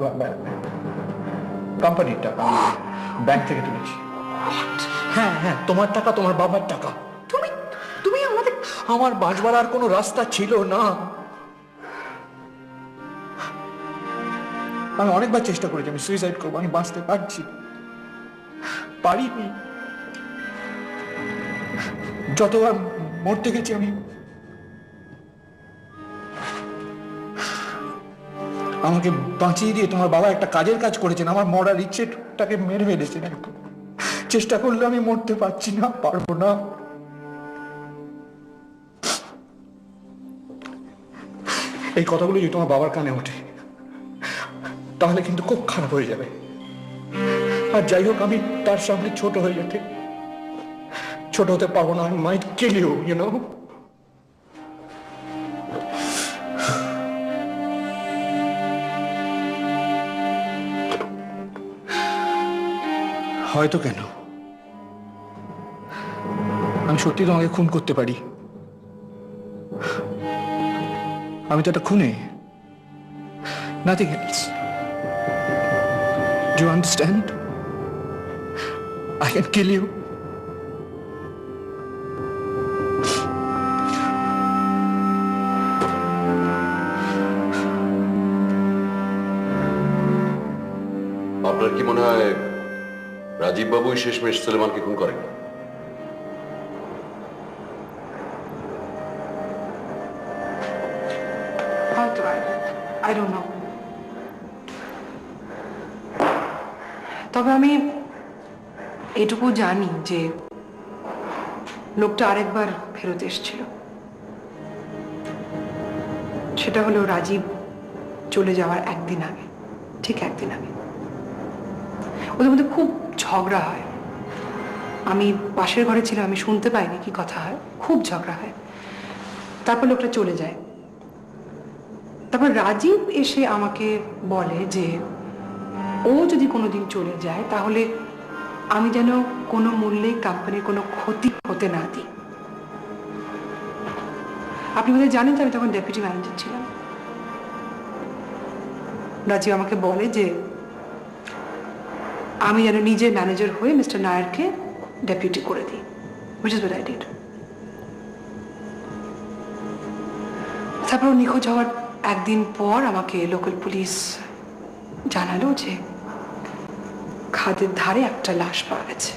টাকা ব্যাংক থেকে তুলেছি। হ্যাঁ হ্যাঁ, তোমার টাকা, তোমার বাবার টাকা। তুমি তুমি আমাদের আমার বাঁচবার আর কোনো রাস্তা ছিল না। আমি অনেকবার চেষ্টা করেছি, আমি সুইসাইড করবো, আমি বাঁচতে পারছি না, পারিনি। যতবার মরতে গেছি আমি আমাকে বাঁচিয়ে দিয়ে তোমার বাবা একটা কাজের কাজ করেছেন, আমার মরার ইচ্ছেটাকে মেরে ফেলেছেন। একদম চেষ্টা করলে আমি মরতে পারছি না, পারবো না। এই কথাগুলো যদি তোমার বাবার কানে ওঠে তাহলে কিন্তু খুব খারাপ হয়ে যাবে। আর যাই হোক, আমি তার সামনে ছোট হতে পারবো না। I might kill you, you know? হয়তো কেন, আমি সত্যি তোমাকে খুন করতে পারি। আমি তো একটা খুনে, nothing else. Do you understand? I can kill you. আপনার কি মনে হয় রাজীব বাবুই শেষমেশ সুলেমানকে খুন করেন? হয়তো, I don't know. তবে আমি এটুকু জানি যে লোকটা আরেকবার ফেরত এসেছিল। সেটা হলো রাজীব চলে যাওয়ার একদিন আগে, ঠিক একদিন আগে। ওদের মধ্যে খুব ঝগড়া হয়। আমি পাশের ঘরে ছিলাম, আমি শুনতে পাইনি কি কথা হয়, খুব ঝগড়া হয়। তারপর লোকটা চলে যায়। তারপর রাজীব এসে আমাকে বলে যে ও যদি কোনোদিন চলে যায় তাহলে আমি যেন কোনো মূল্যে কোম্পানির কোনো ক্ষতি হতে না দিই। আপনি বোধহয় জানেন যে আমি তখন ডেপুটি ম্যানেজার ছিলাম। রাজীব আমাকে বলে যে আমি যেন নিজে ম্যানেজার হয়ে মিস্টার নায়ারকে ডেপুটি করে দিই, which is what I did. তারপর নিখোঁজ হওয়ার একদিন পর আমাকে লোকাল পুলিশ জানালো যে খাদের ধারে একটা লাশ পাওয়া গেছে।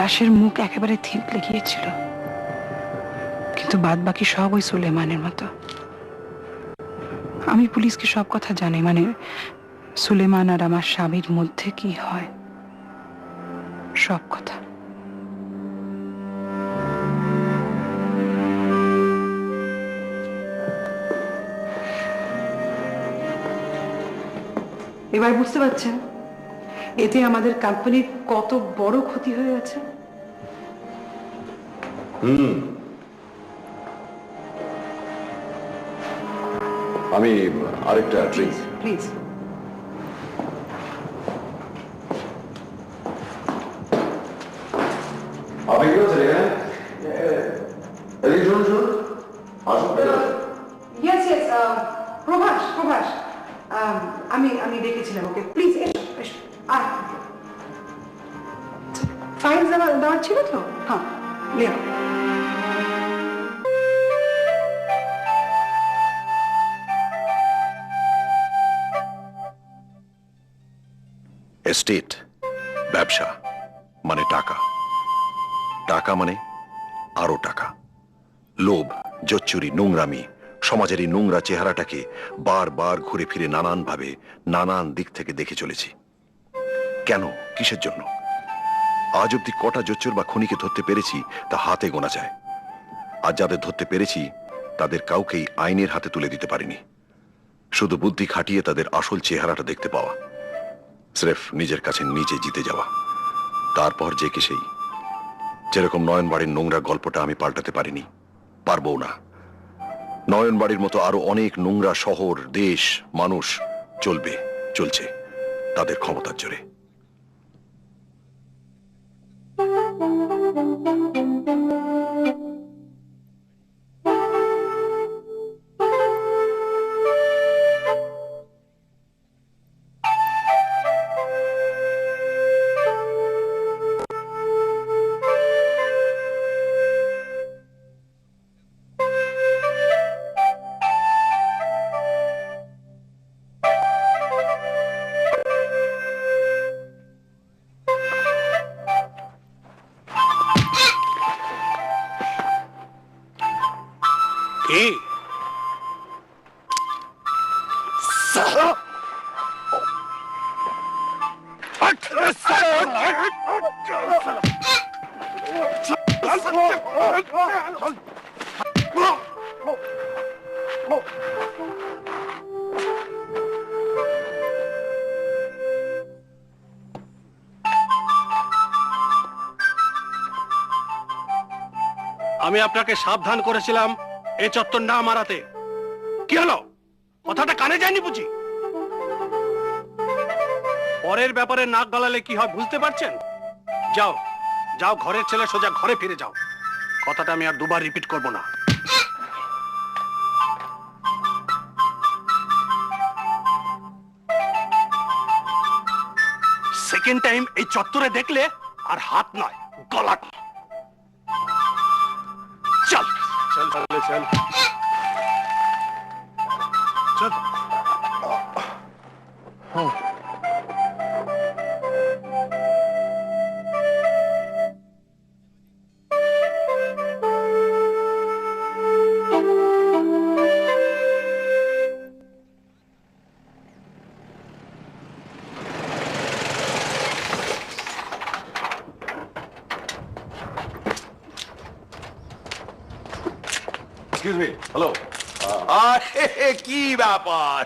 লাশের মুখ একেবারে থেঁতলে গিয়েছিল, কিন্তু বাদ বাকি সব ওই সুলেমানের মতো। আমি পুলিশকে সব কথা জানি, মানে সুলেমান আর আমার স্বামীর মধ্যে কি হয়, সব কথা। এবার বুঝতে পারছেন এতে আমাদের কোম্পানির কত বড় ক্ষতি হয়ে গেছে। আমি আরেকটা ড্রিঙ্ক। প্লিজ। আপনি কি করছেন এখানে? এদিকে শুনুন শুনুন, আসুন। ইয়েস ইয়েস, প্রভাস প্রভাস, আমি ডেকেছিলাম ওকে। প্লিজ এসো এসো। আর ফাইল দেওয়ার ছিল তো? হ্যাঁ, লিও। এস্টেট, ব্যবসা মানে টাকা, টাকা মানে আরো টাকা। লোভ, জচ্চুরি, নোংরামি, সমাজের এই নোংরা চেহারাটাকে বারবার ঘুরে ফিরে নানানভাবে নানান দিক থেকে দেখে চলেছি। কেন, কিসের জন্য? আজ অব্দি কটা জচ্চুর বা খুনিকে ধরতে পেরেছি তা হাতে গোনা যায়। আর যাদের ধরতে পেরেছি তাদের কাউকেই আইনের হাতে তুলে দিতে পারিনি। শুধু বুদ্ধি খাটিয়ে তাদের আসল চেহারাটা দেখতে পাওয়া, স্রেফ নিজের কাছে নিজে জিতে যাওয়া। তারপর যে কে সেই। যেরকম নয়নবাড়ির নোংরা গল্পটা আমি পাল্টাতে পারিনি, পারবও না। নয়নবাড়ির মতো আরো অনেক নোংরা শহর, দেশ, মানুষ চলবে, চলছে তাদের ক্ষমতার জোরে। কে? আমি আপনাকে সাবধান করেছিলাম এই চত্বর না মারাতে। কি হলো? কথাটা কানে যায়নি বুঝি? পরের ব্যাপারে নাক গলালে কি হয় বুঝতে পারছেন? যাও যাও, ঘরের ছেলে সোজা ঘরে ফিরে যাও। কথাটা আমি আর দুবার রিপিট করব না। সেকেন্ড টাইম এই চত্বরে দেখলে আর হাত নয়, গলা। চল চল চল চল চল। Excuse me, hello. আরে কি ব্যাপার,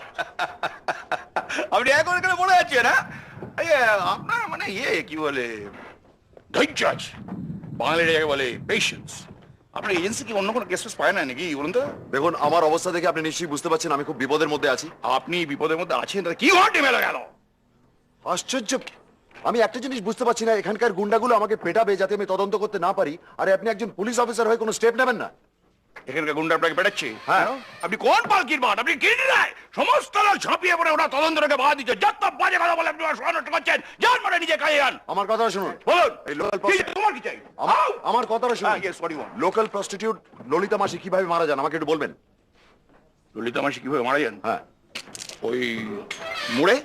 আপনি এখন এখানে বলে যাচ্ছেন? না আপনার মানে কি বলে ধৈর্য আছে, বাঙালিরা যাকে বলে পেশেন্স। আপনার এজেন্সি কি অন্য কোনো কেস পায় না নাকি বলুন তো? দেখুন, আমার অবস্থা দেখে আপনি নিশ্চয়ই বুঝতে পারছেন আমি খুব বিপদের মধ্যে আছি। আপনি বিপদের মধ্যে আছেন, তাহলে কি ঘটে মেলে গেল? আশ্চর্য, আমি একটা জিনিস বুঝতে পারছি না, এখানকার গুন্ডাগুলো আমাকে পেটাবে যাতে আমি তদন্ত করতে না পারি, আরে আপনি একজন পুলিশ অফিসার হয়ে কোনো স্টেপ নেবেন না? এখানকার গুন্ডা আপনাকে পেটাচ্ছে? হ্যাঁ। আপনি কোন পালকির বাট? আপনি কি নাই সমস্ত লোক ঝাঁপিয়ে পড়ে ওরা তদন্তটাকে বাধা দিচ্ছে। যত বাজে কথা বলে আপনি সময় নষ্ট করছেন। যান মানে নিজে কাজে যান। আমার কথা শুনুন। বলুন, এই লোকাল কি চাই? তোমার কি চাই? আমার কথাটা শুনুন। হ্যাঁ, yes, what do you want? Local prostitute Lalita মাসি কিভাবে মারা যান আমাকে একটু বলবেন? ললিতা মাসি কিভাবে মারা যান? হ্যাঁ। ওই মোড়ে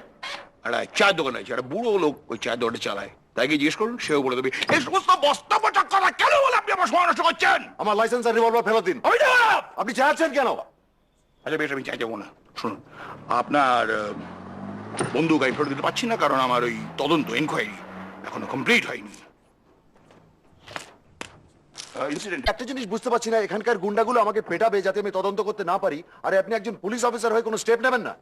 একটা চায়ের দোকান আছে, একটা বুড়ো লোক ওই চায়ের দোকানটা চালায়, তাকে জিজ্ঞেস করুন, সেও বলে দেবে। এই সমস্ত বস্তাপচক কথা কেন বলে আপনি আমার সময় নষ্ট করছেন? আমার লাইসেন্স আর রিভলভার ফেরত দিন। আমি দেবো না। আপনি চাচ্ছেন কেন? আচ্ছা বেশ, আমি চাই যাবো না। শুনুন, আপনার বন্দুক আমি ফেরত দিতে পারছি না, কারণ আমার ওই তদন্ত এনকোয়ারি এখনো কমপ্লিট হয়নি। ইনসিডেন্ট একটা জিনিস বুঝতে পারছি না, এখানকার গুন্ডাগুলো আমাকে পেটাবে যাতে আমি তদন্ত করতে না পারি, আরে আপনি একজন পুলিশ অফিসার হয়ে কোনো স্টেপ নেবেন না?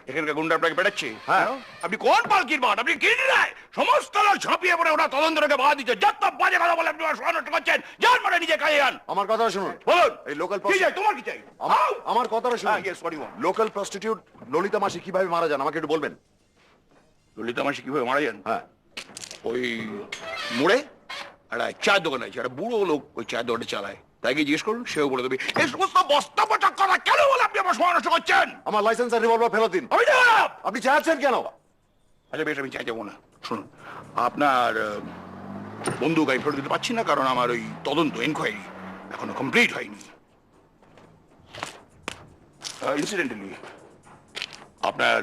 এখানকার গুন্ডা আপনাকে পেটাচ্ছে? হ্যাঁ। আপনি কোন পালকির বাট? আপনি কি নাই সমস্ত লোক ঝাঁপিয়ে পড়ে ওরা তদন্তটাকে বাধা দিচ্ছে। যত বাজে কথা বলে আপনি আমার সময় নষ্ট করছেন। যান মানে নিজে কাজে যান। আমার কথা শুনুন। বলুন, এই লোকাল কি চাই? তোমার কি চাই? আমার কথাটা শুনুন। হ্যাঁ, yes, what do you want? Local prostitute Lalita মাসি কিভাবে মারা যান আমাকে একটু বলবেন? ললিতা মাসি কিভাবে মারা যান? হ্যাঁ। ওই মোড়ে একটা চায়ের দোকান আছে, একটা বুড়ো লোক ওই চায়ের দোকানটা চালায়, তাকে জিজ্ঞেস করুন, সেও বলে দেবে। এই সমস্ত বস্তাপচক কথা কেন বলে আপনি আমার সময় নষ্ট করছেন? আমার লাইসেন্স আর রিভলভার ফেরত দিন। আমি দেবো না। আপনি চাচ্ছেন কেন? আচ্ছা বেশ, আমি চাই যাবো না। শুনুন, আপনার বন্দুক আমি ফেরত দিতে পারছি না, কারণ আমার ওই তদন্ত এনকোয়ারি এখনো কমপ্লিট হয়নি। ইনসিডেন্টালি আপনার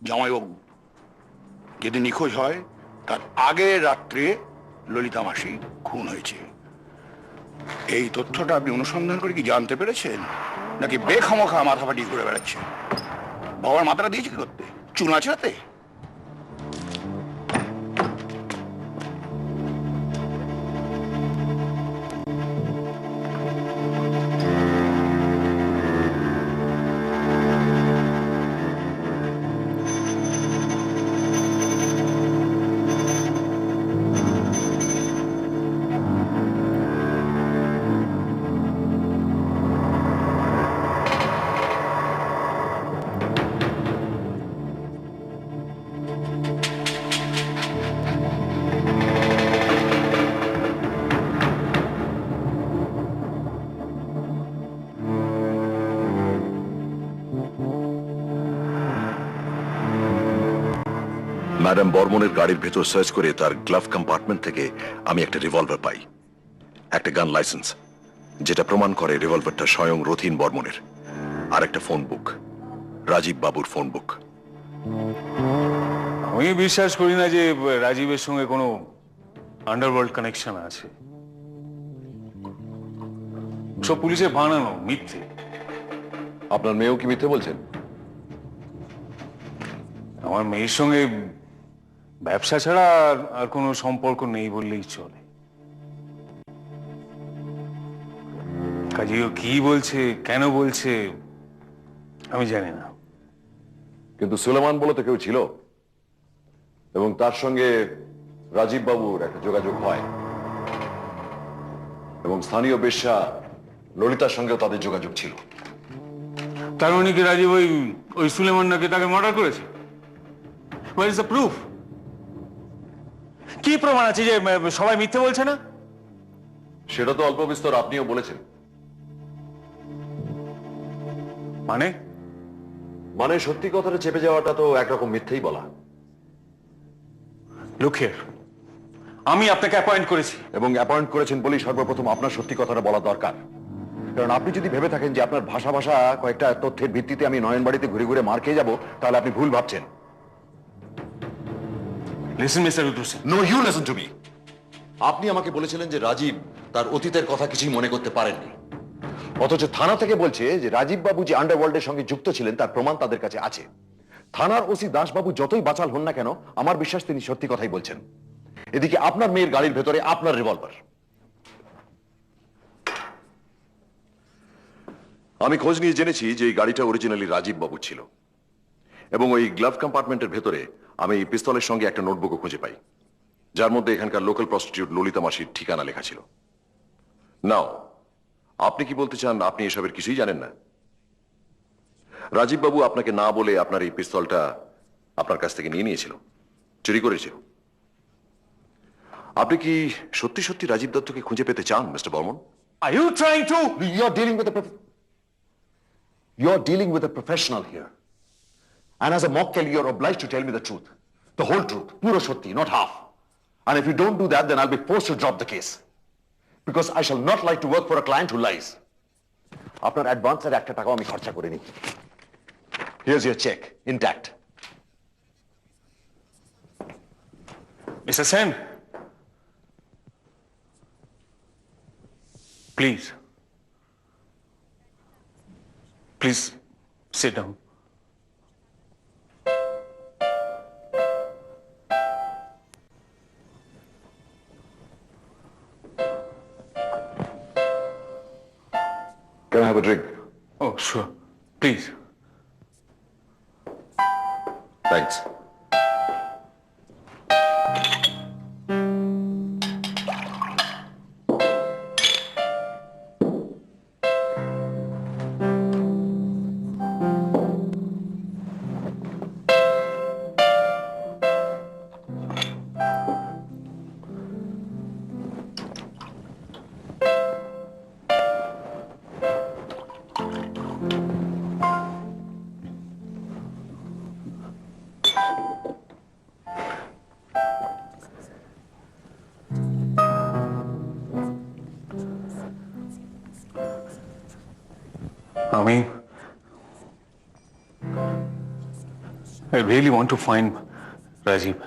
জামাইবাবু যেদিন নিখোঁজ হয় তার আগের রাত্রে ললিতা মাসি খুন হয়েছে। এই তথ্যটা আপনি অনুসন্ধান করে কি জানতে পেরেছেন, নাকি বেখামোখা মাথা ফাটিয়ে ঘুরে বেড়াচ্ছে? বাবার মাথাটা দিয়েছে কি করতে? চুন আছে রাতে? ম্যাডাম বর্মনের গাড়ির ভেতর সার্চ করে তার গ্লাভ কম্পার্টমেন্ট থেকে আমি একটা রিভলভার পাই, একটা গান লাইসেন্স যেটা প্রমাণ করে রিভলভারটা স্বয়ং রথিন বর্মনের, আর একটা ফোন বুক, রাজীব বাবুর ফোন বুক। আমি বিশ্বাস করি না যে রাজীবের সঙ্গে কোনো আন্ডারওয়ার্ল্ড কানেকশন আছে। সব পুলিশের বানানো মিথ্যে। আপনার মেয়েও কি মিথ্যে বলছেন? আমার মেয়ের সঙ্গে ব্যবসা ছাড়া আর কোনো সম্পর্ক নেই বললেই চলে। কাজেও কি বলছে, কেন বলছে আমি জানি না। কিন্তু সুলেমান বলে তো কেউ ছিল, এবং তার সঙ্গে রাজীব বাবুর একটা যোগাযোগ হয়, এবং স্থানীয় বেশ্যা ললিতার সঙ্গেও তাদের যোগাযোগ ছিল। তার মানে কি রাজীব ওই সুলেমান নাকি তাকে মার্ডার করেছে? Where is the proof? কি প্রমাণ আছে যে সবাই মিথ্যে বলছে না? সেটা তো অল্প বিস্তর আপনিও বলেছেন। মানে সত্যি কথাটা চেপে যাওয়াটা তো একরকম মিথ্যেই বলা। লুকের আমি আপনাকে অ্যাপয়েন্ট করেছি। এবং অ্যাপয়েন্ট করেছেন বলেই সর্বপ্রথম আপনার সত্যি কথাটা বলা দরকার। কারণ আপনি যদি ভেবে থাকেন যে আপনার ভাষা ভাষা কয়েকটা তথ্যের ভিত্তিতে আমি নয়নবাড়িতে ঘুরে ঘুরে মার খেয়ে যাবো, তাহলে আপনি ভুল ভাবছেন। Listen mister Rudra Singh, no you listen to me. আপনি আমাকে বলেছিলেন যে রাজীব তার অতীতের কথা কিছুই মনে করতে পারেননি, অথচ থানা থেকে বলছে যে রাজীব বাবু যে আন্ডারওয়ার্ল্ডের সঙ্গে যুক্ত ছিলেন তার প্রমাণ তাদের কাছে আছে। থানার ওসি দাসবাবু যতই বাচাল হন না কেন, আমার বিশ্বাস তিনি সত্যি কথাই বলছেন। এদিকে আপনার মেয়ের গাড়ির ভেতরে আপনার রিভলভার। আমি খোঁজ নিয়ে জেনেছি যে এই গাড়িটা অরিজিনালি রাজীব বাবু ছিল, এবং ওই গ্লাভ কম্পার্টমেন্টের ভেতরে আমি পিস্তলের সঙ্গে একটা নোটবুকও খুঁজে পাই, যার মধ্যে এখানকার লোকাল প্রস্টিটিউট ললিতা মাসির ঠিকানা লেখা ছিল। নাও, আপনি কি বলতে চান আপনি এসবের কিছুই জানেন না? রাজীব বাবু আপনাকে না বলে আপনার এই পিস্তলটা আপনার কাছ থেকে নিয়ে নিয়েছিল, চুরি করেছিল। আপনি কি সত্যি সত্যি রাজীব দত্তকে খুঁজে পেতে চান mister Barman? Are you trying to You're dealing with a professional here. And as a mockel, you're obliged to tell me the truth. The whole truth. Puro shotti, not half. And if you don't do that, then I'll be forced to drop the case. Because I shall not like to work for a client who lies. After advance er ekta takao ami kharcha kore ni. Here's your check, intact. Mister Sen, please please sit down. Can I have a drink? Oh sure, please. Thanks. আমি I really want to find Rajiv.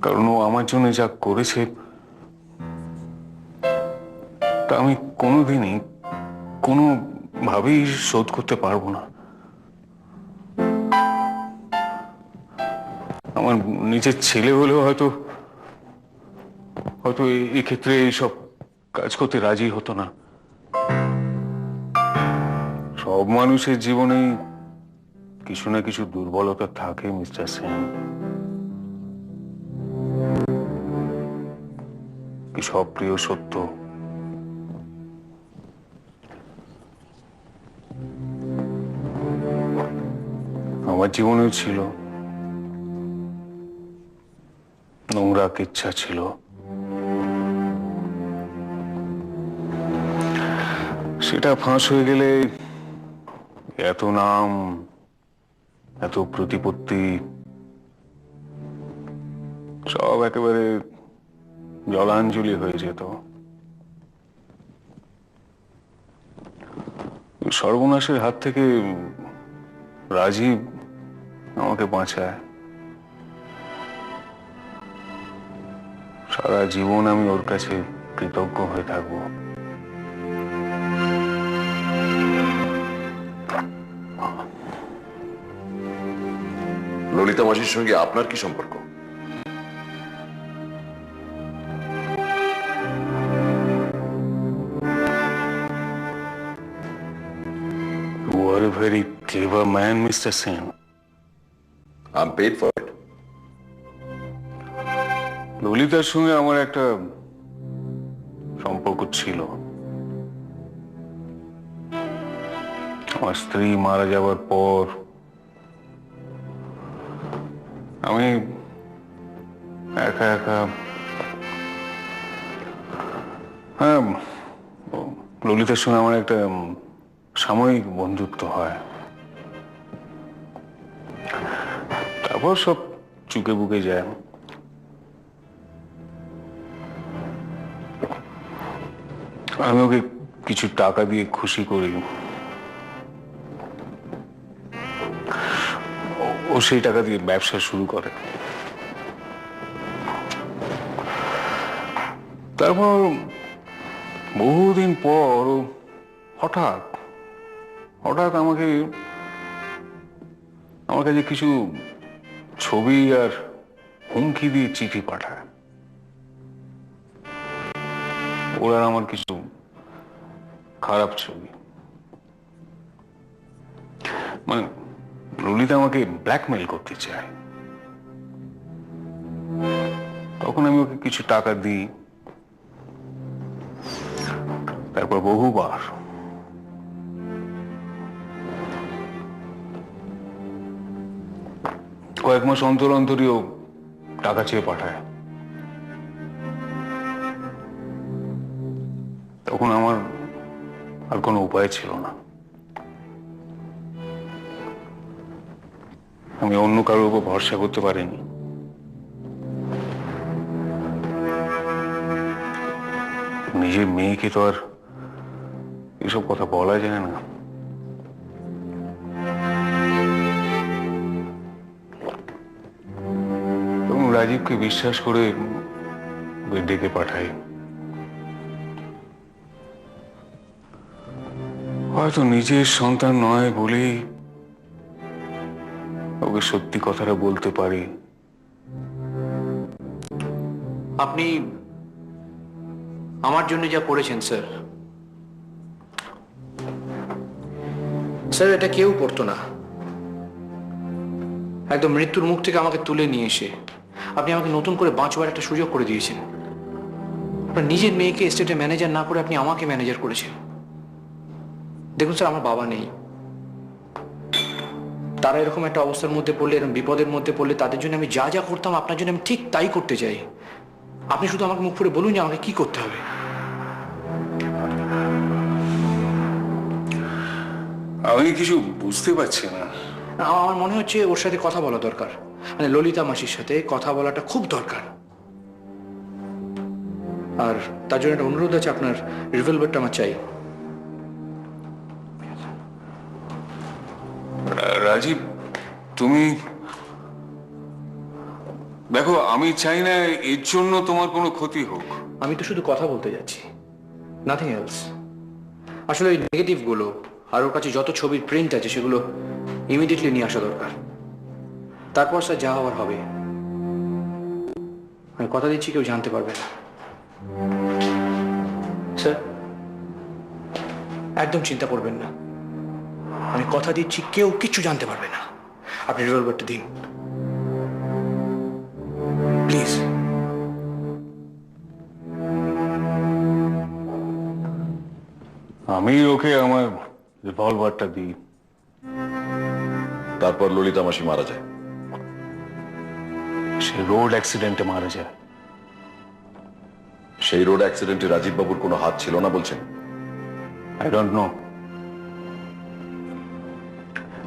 কারণ ও আমার জন্য যা করেছে তা আমি কোনোদিনই কোনোভাবেই শোধ করতে পারবো না। আমার নিজের ছেলে হলেও হয়তো এই ক্ষেত্রে এইসব কাজ করতে রাজি হতো না। সব মানুষের জীবনেই কিছু না কিছু দুর্বলতা থাকে মিস্টার সেন। কি সব প্রিয় সত্য। আমার জীবনেও ছিল, নোংরা ইচ্ছা ছিল। সেটা ফাঁস হয়ে গেলে এত নাম, এত প্রতিপত্তি সব একেবারে জলাঞ্জলি হয়ে যেত। সর্বনাশের হাত থেকে রাজীব আমাকে বাঁচায়। সারা জীবন আমি ওর কাছে কৃতজ্ঞ হয়ে থাকবো। ললিতা মাসির সঙ্গে আপনার কি সম্পর্ক? You are a very clever man, Mr. Sen. I'm paid for it. ললিতার সঙ্গে আমার একটা সম্পর্ক ছিল। আমার স্ত্রী মারা যাওয়ার পর আমি একা একা, হ্যাঁ, ললিতার সঙ্গে আমার একটা সাময়িক বন্ধুত্ব হয়। তারপর সব চুকে বুকে যায়। আমি ওকে কিছু টাকা দিয়ে খুশি করি। ও সেই টাকা দিয়ে ব্যবসা শুরু করে। তারপর বহুদিন পর ও হঠাৎ হঠাৎ আমার কাছে কিছু ছবি আর হুমকি দিয়ে চিঠি পাঠায়। ওর আর আমার কিছু খারাপ ছবি, মানে ললিতা আমাকে ব্ল্যাকমেল করতে চায়। তখন আমি ওকে কিছু টাকা দিই। তারপর বহুবার কয়েক মাস অন্তর অন্তরীয় টাকা চেয়ে পাঠায়। তখন আমার আর কোনো উপায় ছিল না। আমি অন্য কারোর উপর ভরসা করতে পারিনি। নিজের মেয়েকে তো আর এসব কথা বলা যায় না। এবং রাজীবকে বিশ্বাস করে ওকে ডেকে পাঠাই। হয়তো নিজের সন্তান নয় বলেই ওকে সত্যি কথাটা বলতে পারি। আপনি আমার জন্য যা করেছেন স্যার, স্যার এটা কেউ করতো না। একদম মৃত্যুর মুখ থেকে আমাকে তুলে নিয়ে এসে আপনি আমাকে নতুন করে বাঁচবার একটা সুযোগ করে দিয়েছেন। আপনার নিজের মেয়েকে এস্টেটে ম্যানেজার না করে আপনি আমাকে ম্যানেজার করেছেন। দেখুন স্যার, আমার বাবা নেই। তারা এরকম একটা অবস্থার মধ্যে পড়লে, এরকম বিপদের মধ্যে পড়লে তাদের জন্য আমি যা যা করতাম আপনার জন্য আমি ঠিক তাই করতে চাই। আপনি শুধু আমাকে মুখ ফুটে বলুন যে আমাকে কি করতে হবে। আমি কিছু বুঝতে পারছি না। আমার মনে হচ্ছে ওর সাথে কথা বলা দরকার, মানে ললিতা মাসির সাথে কথা বলাটা খুব দরকার। আর তার জন্য একটা অনুরোধ আছে, আপনার রিভলভারটা আমার চাই। রাজীব, তুমি দেখো, আমি চাই না এর জন্য তোমার কোনো ক্ষতি হোক। আমি তো শুধু কথা বলতে যাচ্ছি, নাথিং এলস। আসলে ওই নেগেটিভগুলো আর ওর কাছে যত ছবির প্রিন্ট আছে সেগুলো ইমিডিয়েটলি নিয়ে আসা দরকার। তারপর স্যার যা হওয়ার হবে। আমি কথা দিচ্ছি কেউ জানতে পারবে না স্যার, একদম চিন্তা করবেন না। আমি কথা দিচ্ছি কেউ কিচ্ছু জানতে পারবে না। আপনি রিভলভারটা দিন প্লিজ। আমি ওকে আমার রিভলভারটা দিই। তারপর ললিতা মাসি মারা যায়। সে রোড অ্যাক্সিডেন্টে মারা যায়। সেই রোড অ্যাক্সিডেন্টে রাজীব বাবুর কোনো হাত ছিল না বলছেন? I don't know.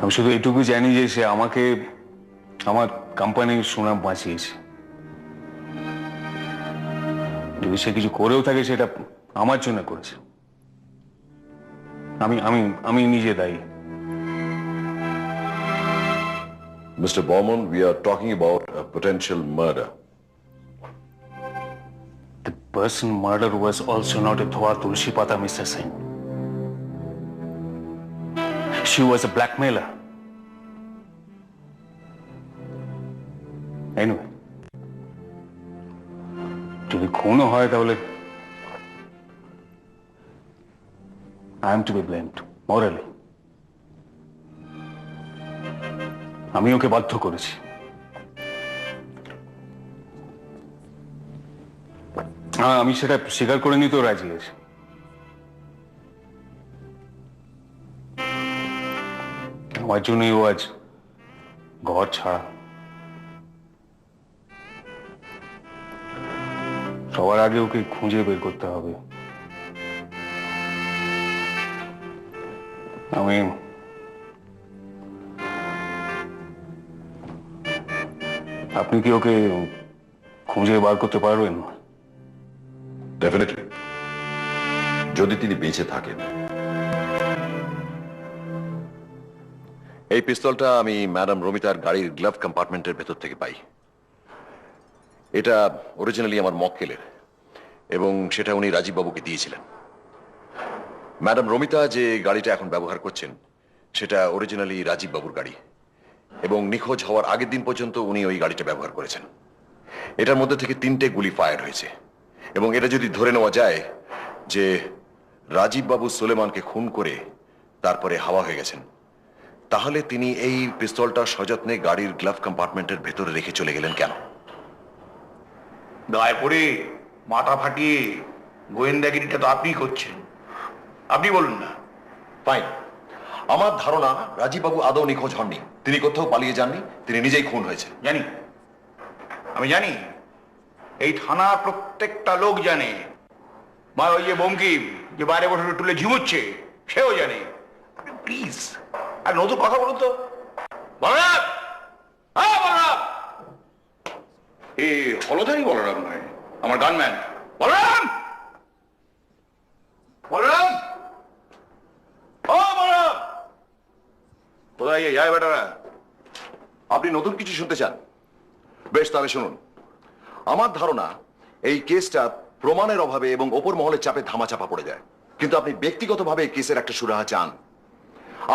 আমি শুধু এটুকু জানি যে সে আমাকে আমার কোম্পানির সুনাম বাঁচিয়েছে। যদি সে কিছু করেও থাকে সেটা আমার জন্য করেছে। আমি আমি আমি নিজে দায়ী। Mr. Bowman, we are talking about a potential murder. The person murdered was also not a Thoa Tulsi Pata, Mr. Singh. She was a blackmailer. Anyway, যদি খুনও হয় তাহলে I am to be blamed morally. আমি ওকে বাধ্য করেছি। আমি সেটা স্বীকার করে নিতেও রাজি আছি। আমার জন্যই ও আজ ঘর ছাড়া। সবার আগে ওকে খুঁজে বের করতে হবে। আপনি কি ওকে খুঁজে বার করতে পারবেন? ডেফিনেটলি, যদি তিনি বেঁচে থাকেন। এই পিস্তলটা আমি ম্যাডাম রমিতার গাড়ির গ্লাভ কম্পার্টমেন্টের ভেতর থেকে পাই। এটা অরিজিনালি আমার মক্কেলের, এবং সেটা উনি রাজীব বাবুকে দিয়েছিলেন। ম্যাডাম রমিতা যে গাড়িটা এখন ব্যবহার করছেন সেটা অরিজিনালি রাজীব বাবুর গাড়ি, এবং নিখোঁজ হওয়ার আগের দিন পর্যন্ত উনি ওই গাড়িটা ব্যবহার করেছেন। এটার মধ্যে থেকে 3টে গুলি ফায়ার হয়েছে, এবং এটা যদি ধরে নেওয়া যায় যে রাজীব বাবু সুলেমানকে খুন করে তারপরে হাওয়া হয়ে গেছেন, তাহলে তিনি এই পিস্তলটা সযত্নে গাড়ির গ্লাভ কম্পার্টমেন্টের ভেতরে রেখে চলে গেলেন কেন? গায়ে পড়ে মাথা ফাটিয়ে গোয়েন্দাগিরিটা তো আপনি করছেন, আপনি বলুন না। ফাইন, আমার ধারণা রাজীব বাবু আদৌ নিখোঁজ হননি, তিনি কোথাও পালিয়ে যাননি, তিনি নিজেই খুন হয়েছে। জানি, আমি জানি, এই থানার প্রত্যেকটা লোক জানে। মা ওই যে বঙ্কিম যে বাইরে বসে টুলে ঝিমুচ্ছে, সেও জানে। প্লিজ আর নতুন কথা বলুন তো। বলরাম, হ্যাঁ বলরাম, এই হলধারী বলরাম নয়, আমার গানম্যান বলরাম। বলরাম, ও বলরাম, কোথায় যায় বেটারা? আপনি নতুন কিছু শুনতে চান? বেশ, তাহলে শুনুন। আমার ধারণা এই কেসটা প্রমাণের অভাবে এবং ওপর মহলের চাপে ধামাচাপা পড়ে যায়, কিন্তু আপনি ব্যক্তিগতভাবে এই কেসের একটা সুরাহা চান।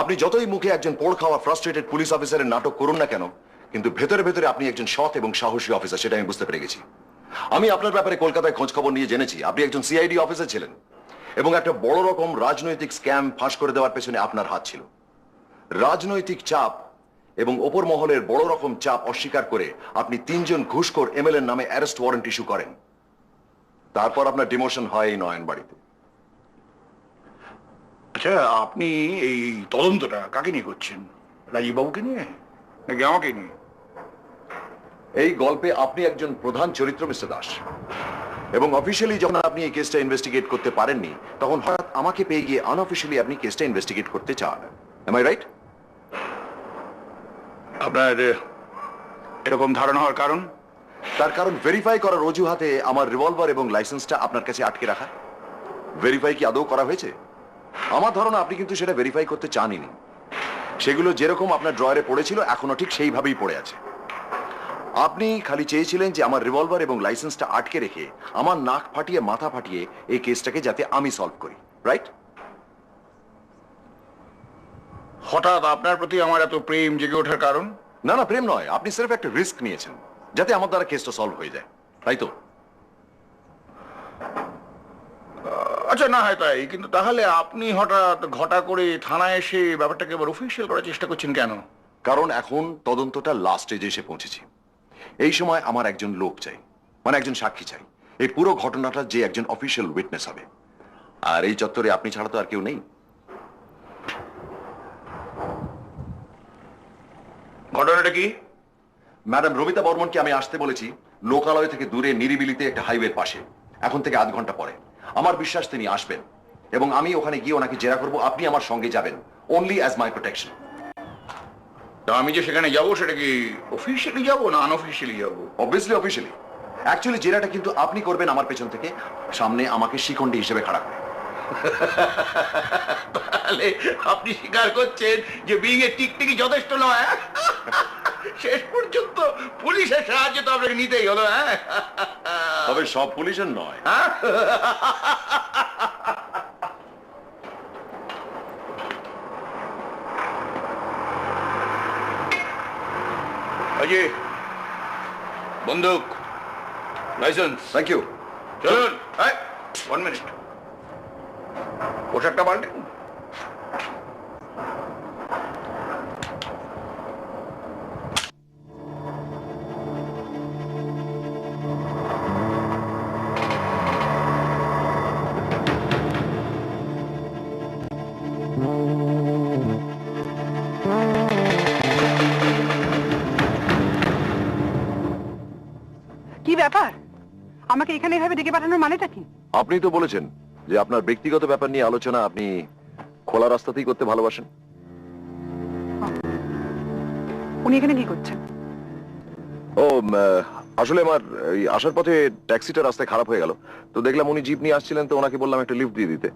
আপনি যতই মুখে একজন পোড় খাওয়া ফ্রাস্ট্রেটেড পুলিশ অফিসারের নাটক করুন না কেন, কিন্তু ভেতরে ভেতরে আপনি একজন সৎ এবং সাহসী অফিসার, সেটা আমি বুঝতে পেরে গেছি। আমি আপনার ব্যাপারে কলকাতায় খোঁজ খবর নিয়ে জেনেছি আপনি একজন সিআইডি অফিসার ছিলেন, এবং একটা বড় রকম রাজনৈতিক স্ক্যাম ফাঁস করে দেওয়ার পেছনে আপনার হাত ছিল। রাজনৈতিক চাপ এবং ওপর মহলের বড় রকম চাপ অস্বীকার করে আপনি 3 জন ঘুষখোর এমএলএর নামে অ্যারেস্ট ওয়ারেন্ট ইস্যু করেন। তারপর আপনার ডিমোশন হয় এই নয়ন বাড়িতে। আচ্ছা, আপনি এই তদন্তটা কাকে নিয়ে করছেন? রাজীব বাবুকে নিয়ে নাকি আমাকে নিয়ে? এই গল্পে আপনি একজন প্রধান চরিত্র মিস্টার দাস, এবং অফিসিয়ালি যখন আপনি এই কেসটা ইনভেস্টিগেট করতে পারেননি, তখন হঠাৎ আমাকে পেয়ে গিয়ে আনঅফিসিয়ালি আপনি কেসটা ইনভেস্টিগেট করতে চান। Am I right? আপনার এরকম ধারণা হওয়ার কারণ? তার কারণ ভেরিফাই করার অজুহাতে আমার রিভলভার এবং লাইসেন্সটা আপনার কাছে আটকে রাখা। ভেরিফাই কি আদৌ করা হয়েছে? আমার ধারণা আপনি কিন্তু সেটা ভেরিফাই করতে চানই। সেগুলো যেরকম আপনার ড্রয়ারে পড়েছিল এখনো ঠিক সেইভাবেই পড়ে আছে। আপনি খালি চেয়েছিলেন যে আমার রিভলভার এবং লাইসেন্সটা আটকে রেখে আমার নাক ফাটিয়ে মাথা ফাটিয়ে এই কেসটাকে যাতে আমি সলভ করি, রাইট? হঠাৎ আপনার প্রতি আমার এত প্রেম জেগে ওঠার কারণ? না না, প্রেম নয়, আপনি সির্ফ একটা রিস্ক নিয়েছেন যাতে আমার দ্বারা কেসটা সলভ হয়ে যায়, তাই তো? আচ্ছা, না হয় তাই, কিন্তু তাহলে আপনি হঠাৎ ঘটা করে থানায় এসে ব্যাপারটাকে এবার অফিসিয়াল করার চেষ্টা করছেন কেন? কারণ এখন তদন্তটা লাস্ট স্টেজে এসে পৌঁছেছি। এই সময় আমার একজন লোক চাই, মানে একজন সাক্ষী চাই, এই পুরো ঘটনাটা যে একজন অফিসিয়াল উইটনেস হবে। আর এই চত্বরে আপনি ছাড়া তো আর কেউ নেই। ঘটনাটা কি? ম্যাডাম রমিতা বর্মনকে আমি আসতে বলেছি লোকালয় থেকে দূরে নিরিবিলিতে একটা হাইওয়ের পাশে, এখন থেকে আধ ঘন্টা পরে। আমার বিশ্বাস তিনি আসবেন, এবং আমি ওখানে গিয়ে ওনাকে জেরা করব। আপনি আমার সঙ্গে যাবেন, অনলি অ্যাজ মাই প্রোটেকশন। তা আমি যে সেখানে যাবো সেটা কি অফিসিয়ালি যাবো না আনঅফিসিয়ালি যাবো? Obviously officially. অ্যাকচুয়ালি জেরাটা কিন্তু আপনি করবেন আমার পেছন থেকে, সামনে আমাকে শিখণ্ডী হিসেবে খাড়া করে। তাহলে আপনি স্বীকার করছেন যে বিং এ টিকটিকি যথেষ্ট নয়? শেষ পর্যন্ত পুলিশের সাহায্য তো আপনাকে নিতেই হলো। তবে সব পুলিশের নয়। অজি, বন্দুক, লাইসেন্স। Thank you. চলুন। 1 মিনিট, পোশাকটা পাল্টে। কি ব্যাপার? আমাকে এখানে এভাবে ডেকে পাঠানোর মানেটা কি? আপনি তো বলেছেন যে আপনার ব্যক্তিগত ব্যাপার নিয়ে আলোচনা আপনি খোলা রাস্তাতেই করতে ভালোবাসেন। উনি এখানে কি করছেন? ও আসলে আমার এই আসার পথে ট্যাক্সিটা রাস্তায় খারাপ হয়ে গেল, তো দেখলাম উনি জিপ নিয়ে আসছিলেন, তো ওনাকে বললাম একটা লিফট দিয়ে দিতে।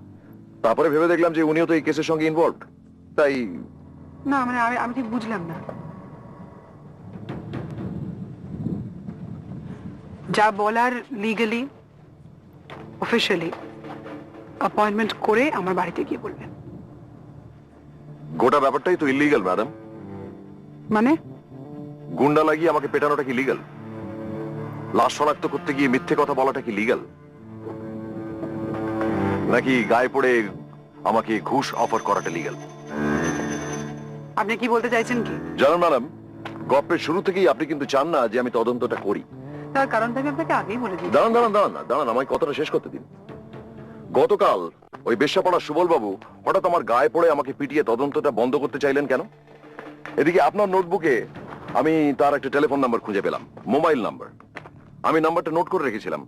তারপরে ভেবে দেখলাম যে উনিও তো এই কেসের সঙ্গে ইনভলভড, তাই। না মানে আমি ঠিক বুঝলাম না। যা বলার লিগালি অফিশিয়ালি অ্যাপয়েন্টমেন্ট করে আমার বাড়িতে গিয়ে বলবেন। গোটা ব্যাপারটাই তো ইলিগাল ম্যাডাম। মানে গুন্ডা লাগিয়ে আমাকে পেটানোটা কি লিগাল? লাশ শনাক্ত করতে গিয়ে মিথ্যে কথা বলাটা কি লিগাল? নাকি গায়ে পড়ে আমাকে ঘুষ অফার করাটা লিগাল? আপনি কি বলতে চাইছেন কি? জানেন ম্যাডাম, গল্পের শুরু থেকেই আপনি কিন্তু চান না যে আমি তদন্তটা করি। তার কারণটা আমি আপনাকে আগেই বলে দিই। দাঁড়ান, আমায় কথাটা শেষ করতে দিন। গতকাল ওই বেশ্যাপাড়ার সুবল বাবু হঠাৎ আমার গায়ে পড়ে আমাকে পিটিয়ে তদন্তটা বন্ধ করতে চাইলেন কেন? এদিকে আপনার নোটবুকে আমি তার একটা টেলিফোন নাম্বার খুঁজে পেলাম, মোবাইল নাম্বার। আমি নাম্বারটা নোট করে রেখেছিলাম।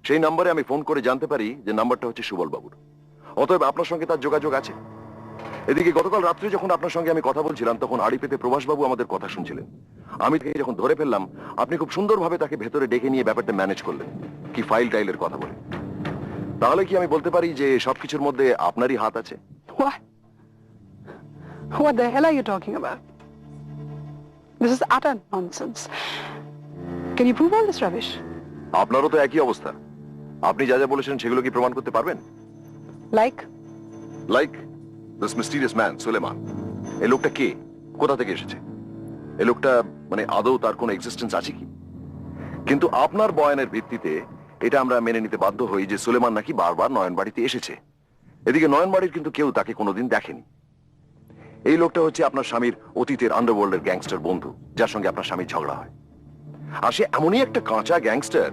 সেই নাম্বারে আমি ফোন করে জানতে পারি যে নাম্বারটা হচ্ছে সুবল বাবুর। অতএব আপনার সঙ্গে তার যোগাযোগ আছে। এদিকে গতকাল রাত্রে যখন আপনার সঙ্গে আমি কথা বলছিলাম, তখন আড়ি পেতে প্রভাসবাবু আমাদের কথা শুনছিলেন। আমি তাকে যখন ধরে ফেললাম, আপনি খুব সুন্দরভাবে তাকে ভেতরে ডেকে নিয়ে ব্যাপারটা ম্যানেজ করলেন, কি ফাইল টাইলের কথা বলে। তাহলে কি আমি বলতে পারি যে সবকিছুর মধ্যে আপনারই হাত আছে? What the hell are you talking about? This is utter nonsense. Can you prove all this rubbish? আপনারও তো একই অবস্থা। আপনি যা যা বলেছেন সেগুলো কি প্রমাণ করতে পারবেন? Like? Like this mysterious man Suleman. এই লোকটা কে, কোথা থেকে এসেছে? এই লোকটা মানে আদৌ তার কোনো এক্সিস্টেন্স আছে কি? কিন্তু আপনার বয়ানের ভিত্তিতে এটা আমরা মেনে নিতে বাধ্য হই যে সুলেমান নাকি বারবার নয়ন বাড়িতে এসেছে। এদিকে নয়ন বাড়ির কিন্তু কেউ তাকে কোনোদিন দেখেনি। এই লোকটা হচ্ছে আপনার স্বামীর অতীতের আন্ডারওয়ার্ল্ডের গ্যাংস্টার বন্ধু, যার সঙ্গে আপনার স্বামীর ঝগড়া হয়। আর সে এমনই একটা কাঁচা গ্যাংস্টার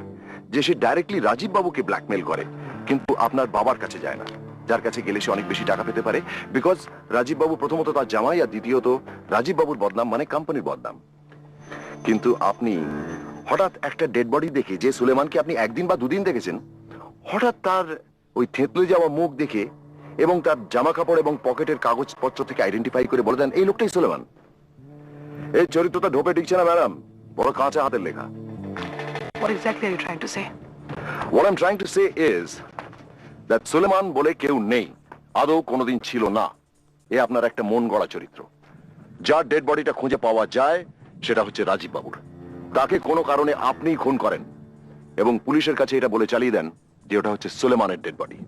যে সে ডাইরেক্টলি রাজীব বাবুকে ব্ল্যাকমেল করে, কিন্তু আপনার বাবার কাছে যায় না, যার কাছে গেলে সে অনেক বেশি টাকা পেতে পারে। বিকজ রাজীব বাবু প্রথমত তার জামাই, আর দ্বিতীয়ত রাজীব বাবুর বদনাম মানে কোম্পানির বদনাম। কিন্তু আপনি হঠাৎ একটা ডেড বডি দেখে, যে সুলেমানকে আপনি একদিন বা দুদিন দেখেছেন, হঠাৎ তার ওই থেঁতলে যাওয়া মুখ দেখে এবং তার জামা কাপড় এবং পকেটের কাগজপত্র থেকে আইডেন্টিফাই করে বলে দেন এই লোকটাই সুলেমান। এই চরিত্রটা ঢোপে টিকছে না ম্যাডাম, বড় কাঁচা হাতের লেখা। What exactly are you trying to say? What I'm trying to say is that Sulaiman বলে কেউ নেই, আদৌ কোনোদিন ছিল না। এ আপনার একটা মন গড়া চরিত্র। যার ডেড বডিটা খুঁজে পাওয়া যায় সেটা হচ্ছে রাজীব বাবুর। তাকে কোনো কারণে আপনিই খুন করেন এবং পুলিশের কাছে এটা বলে চালিয়ে দেন যে ওটা হচ্ছে সুলেমানের ডেড বডি।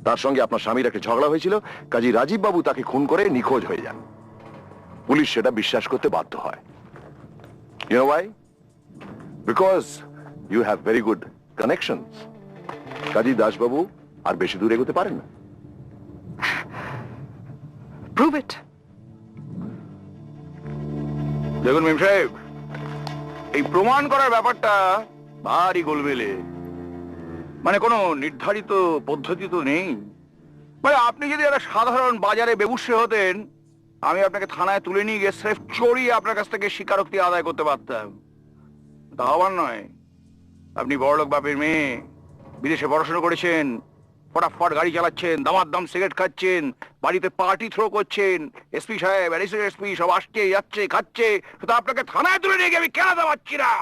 তার সঙ্গে আপনার স্বামীর একটা ঝগড়া হয়েছিল, কাজী রাজীব বাবু তাকে খুন করে নিখোঁজ হয়ে যান। পুলিশ সেটা বিশ্বাস করতে বাধ্য হয়। You know why? Because you have very good connections. কাজী দাসবাবু আর বেশি দূর এগোতে পারেন না। Prove it. দেখুন মেম সাহেব, এই প্রমাণ করার ব্যাপারটা ভারী গোলমেলে। মানে কোনো নির্ধারিত পদ্ধতি তো নেই। মানে আপনি যদি একটা সাধারণ বাজারে বেবুসে হতেন, আমি আপনাকে থানায় তুলে নিয়ে গিয়ে স্রেফ চড়িয়ে আপনার কাছ থেকে স্বীকারোক্তি আদায় করতে পারতাম। তা হবার নয়। আপনি বড়লোক বাপের মেয়ে, বিদেশে পড়াশোনা করেছেন, ফটাফট গাড়ি চালাচ্ছেন, দামার সিগারেট খাচ্ছেন, বাড়িতে পার্টি থ্রো করছেন, এসপি সাহেব, অ্যাডিশনাল এসপি সব আসছে যাচ্ছে খাচ্ছে, শুধু আপনাকে থানায় তুলে নিয়ে গিয়ে আমি কেনাতে পারছি না।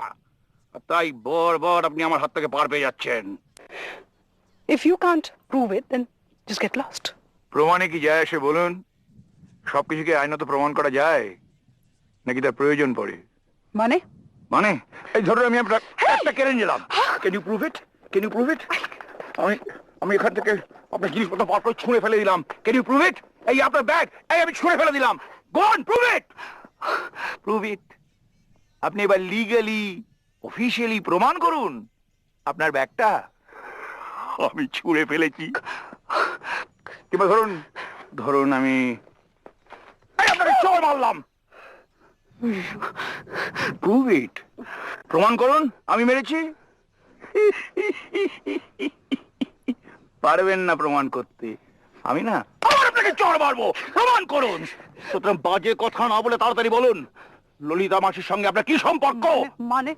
আর তাই বর আপনি আমার হাত থেকে পার পেয়ে যাচ্ছেন। If you can't prove it, then just get lost. প্রমাণে কি যায় আসে বলুন? সবকিছুকে আইনত প্রমাণ করা যায় নাকি তার প্রয়োজন পড়ে? মানে? মানে এই ধরুন আমি আপনার একটা কেড়ে নিলাম। Can you prove it? Can you prove it? আমি এখান থেকে আপনার জিনিসপত্র বার করে ছুঁড়ে ফেলে দিলাম। Can you prove it? এই আপনার ব্যাগ, এই আমি ছুঁড়ে ফেলে দিলাম। Go on, prove it. Prove it. আপনি এবার লিগ্যালি অফিশিয়ালি প্রমাণ করুন আপনার ব্যাগটা আমি ছুঁড়ে ফেলেছি। কিংবা ধরুন আমি আপনাকে চোর মারলাম। প্রুভ ইট। প্রমাণ করুন আমি মেরেছি। পারবেন না প্রমাণ করতে। আমি না আবার আপনাকে চোর মারবো। প্রমাণ করুন। সুতরাং বাজে কথা না বলে তাড়াতাড়ি বলুন, ললিতা মাসির সঙ্গে আপনার কি সম্পর্ক? মানে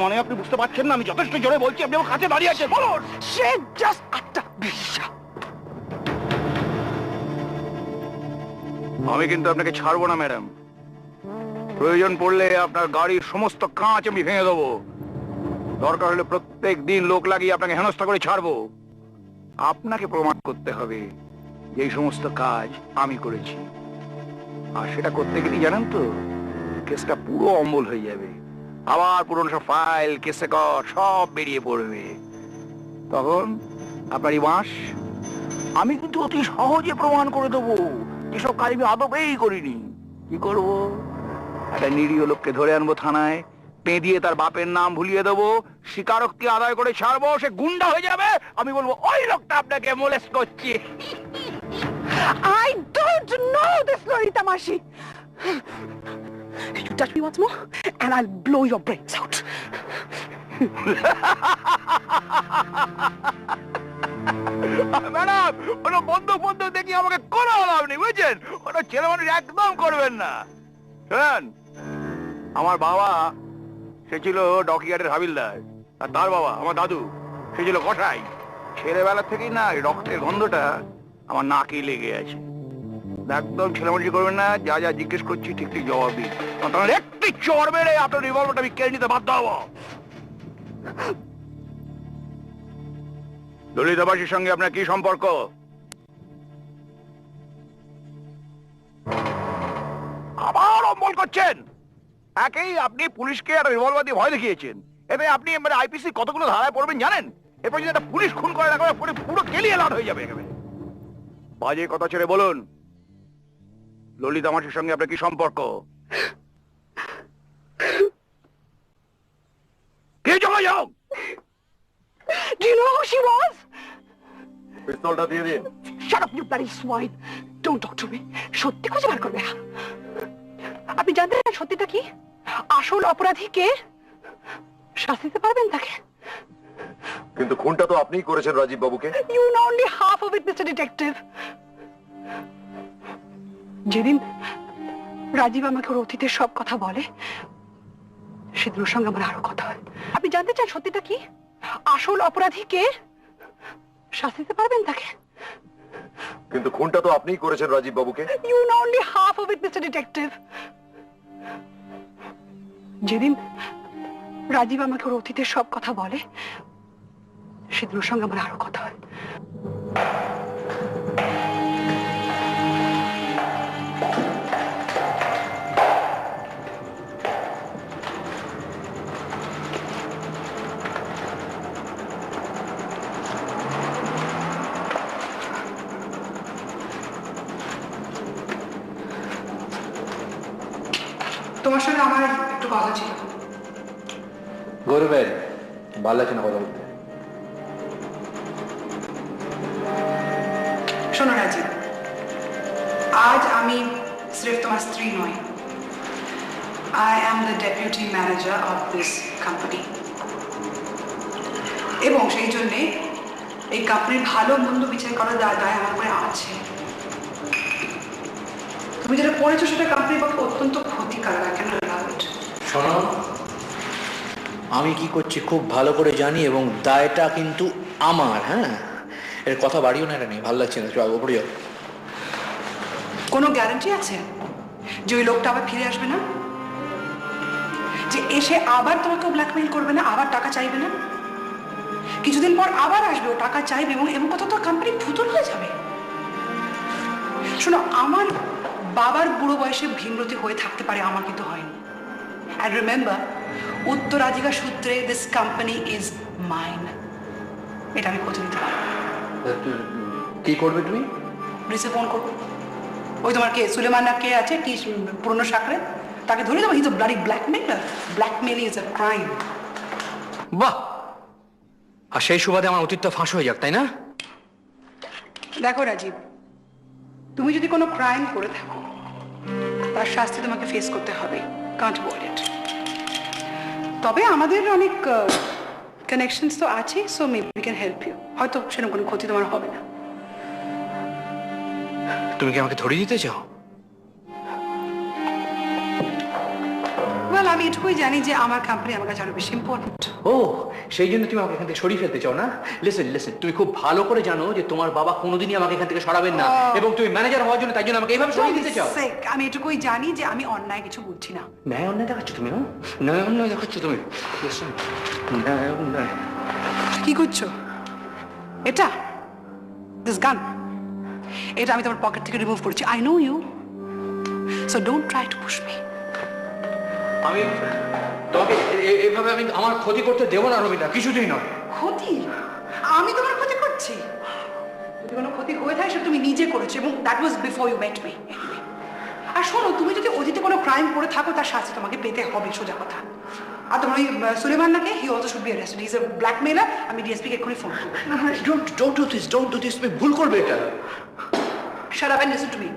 মানে আপনি বুঝতে পারছেন না? আমি যথেষ্ট জোরে বলছি, আপনি আমার কাছে দাঁড়িয়ে আছেন। বলুন। সে জাস্ট একটা বেশ্যা। আমি কিন্তু আপনাকে ছাড়বো না ম্যাডাম। প্রয়োজন পড়লে আপনার গাড়ির সমস্ত কাঁচ আমি ভেঙে দেবো। দরকার হলে প্রত্যেক দিন লোক লাগিয়ে আপনাকে হেনস্থা করে ছাড়বো। আপনাকে প্রমাণ করতে হবে যে এই সমস্ত কাজ আমি করেছি। আর সেটা করতে গেলে জানেন তো, কেসটা পুরো অম্বল হয়ে যাবে। আবার পুরনো সব ফাইল, কেসে কর সব বেরিয়ে পড়বে। তখন আপনার এই বাঁশ আমি কিন্তু অতি সহজে প্রমাণ করে দেবো যেসব কাজ আমি আদবেই করিনি। কি করব? একটা নিরীহ লোককে ধরে আনবো থানায়, পেঁদিয়ে তার বাপের নাম ভুলিয়ে দেবো, স্বীকারোক্তি আদায় করে ছাড়বো, সে গুন্ডা হয়ে যাবে। আমি বলবো ওই লোকটা আপনাকে মোলেস্ট করছে। I don't know this Lolita Mashi. You touch me once more and I'll blow your brains out. Madam, ওটা বন্দুক দেখি আমাকে কোনো লাভ নেই, বুঝছেন? ওটা ছেলে মানুষ একদম করবেন না। শোনেন, আমার বাবা সে ছিল ডকিয়ার্ডের হাবিলদার, আর তার বাবা আমার দাদু সে ছিল কসাই। ছেলেবেলা থেকেই না এই রক্তের গন্ধটা আমার নাকেই লেগে আছে। একদম ছেলেমানুষি করবেন না, যা যা জিজ্ঞেস করছি ঠিক ঠিক জবাব দিন। তাহলে একটি চড় মেরে আপনার রিভলভারটা আমি কেড়ে নিতে বাধ্য হবো। ললিতাবাসীর সঙ্গে আপনার কি সম্পর্ক? আবার অম্বল করছেন। একেই আপনি পুলিশকে একটা রিভলভার দিয়ে ভয় দেখিয়েছেন, এতে আপনি মানে আইপিসি কতগুলো ধারায় পড়বেন জানেন? এরপর যদি একটা পুলিশ খুন করে রাখবে পুরো কেলিয়ে লাট হয়ে যাবে একেবারে। বাজে কথা ছেড়ে বলুন, ললিতামাসির সঙ্গে আপনার কি সম্পর্ক? কে যোগাযোগ? Do you know who she was? পিস্তলটা দিয়ে দিন। Shut up, you bloody swine. Don't talk to me. সত্যি খুঁজে বার করবে। আপনি জানতে চান সত্যিটা কি? আসল অপরাধী কে? শাস্তি দিতে পারবেন তাকে? কিন্তু খুনটা তো আপনিই করেছেন রাজীব বাবুকে। You know only half of it, Mr. Detective. যেদিন রাজীব আমাকে ওর অতীতের সব কথা বলে, সেদিন ওর সঙ্গে আমার আরো কথা হয়। আপনি জানতে চান সত্যিটা কি? আসল অপরাধী কে? শাস্তি দিতে পারবেন তাকে? কিন্তু খুনটা তো আপনিই করেছেন রাজীব বাবুকে। You know only half of it, Mr. Detective. যেদিন রাজীব আমাকে ওর অতীতের সব কথা বলে, সেদিন ওর সঙ্গে আমার আরো কথা হয়। তোমার সঙ্গে আমার একটু কথা ছিল। গৌরবের ভালো লাগছে না কথা বলতে। শোনো রাজীব, আজ আমি সির্ফ তোমার স্ত্রী নই, I am the deputy manager of this company. এবং সেই জন্যে এই কোম্পানির ভালো মন্দ বিচার করার দায় আমার উপরে আছে। তুমি যেটা করেছো সেটা কোম্পানির পক্ষে অত্যন্ত ক্ষতিকারক। I cannot allow it. শোনো, আমি কি করছি খুব ভালো করে জানি এবং দায়টা কিন্তু আমার। হ্যাঁ, এর কথা বাড়িও না, এটা নেই, ভালো লাগছে না, চল ওপরে যাও। কোনো গ্যারান্টি আছে যে ওই লোকটা আবার ফিরে আসবে না? যে এসে আবার তোমাকে ব্ল্যাকমেইল করবে না, আবার টাকা চাইবে না? কিছুদিন পর আবার আসবে, ও টাকা চাইবে এবং কত তো কোম্পানি ফুতুল হয়ে যাবে। শোনো, আমার বাবার বুড়ো বয়সে ভীমরতি হয়ে থাকতে পারে, আমার কিন্তু হয়নি। অ্যান্ড রিমেম্বার, উত্তরাধিকার সূত্রে দিস কোম্পানি ইজ মাইন। এটা আমি খোঁজ নিতে পারবো। কি করবে তুমি? পুলিশে ফোন করবো। ওই তোমার কে সুলেমান না কে আছে, কি পুরনো সাকরে, তাকে ধরে দেবো। He is a bloody blackmailer. Blackmailing is a crime. বাহ, আর সেই সুবাদে আমার অতীতটা ফাঁস হয়ে যাক, তাই না? দেখো রাজীব, তুমি যদি কোনো ক্রাইম করে থাকো, তার শাস্তি তোমাকে ফেস করতে হবে। Can't avoid it. তবে আমাদের অনেক কানেকশনস তো আছে, so maybe we can help you. হয়তো সেরকম কোনো ক্ষতি তোমার হবে না। তুমি কি আমাকে ধরিয়ে দিতে চাও? ওয়েল, আমি এটুকুই জানি যে আমার কোম্পানি আমার কাছে আরো বেশি ইম্পর্টেন্ট। ও সেই জন্য তুমি আমাকে এখান থেকে সরিয়ে ফেলতে চাও না? লিসেন লিসেন, তুমি খুব ভালো করে জানো যে তোমার বাবা কোনোদিনই আমাকে এখান থেকে সরাবেন না, এবং তুমি ম্যানেজার হওয়ার জন্য তাই জন্য আমাকে এইভাবে সরিয়ে দিতে চাও। আমি এটুকুই জানি যে আমি অন্যায় কিছু বলছি না। ন্যায় অন্যায় দেখাচ্ছ তুমি, না ন্যায় অন্যায় দেখাচ্ছ তুমি। Listen, ন্যায় অন্যায়। কি করছো? এটা দিস গান, এটা আমি তোমার পকেট থেকে রিমুভ করেছি। I know you, so don't try to push me. আমি তোমাকে এইভাবে আমি আমার ক্ষতি করতে দেবো না রবিনা, কিছুতেই নয়। ক্ষতি? আমি তোমার ক্ষতি করছি? যদি কোনো ক্ষতি হয়ে থাকে সেটা তুমি নিজে করেছো, এবং that was before you met me. আর শোনো, তুমি যদি অতীতে কোনো ক্রাইম করে থাকো তার শাস্তি তোমাকে পেতে হবে, সোজা কথা। আর তোমার ওই সুলেমান নাকি, he also should be arrested, he is a blackmailer. আমি ডিএসপি কে এক্ষুনি ফোন করবো। Don't do this, don't do this. তুমি ভুল করবে এটা। Shut up and listen to me.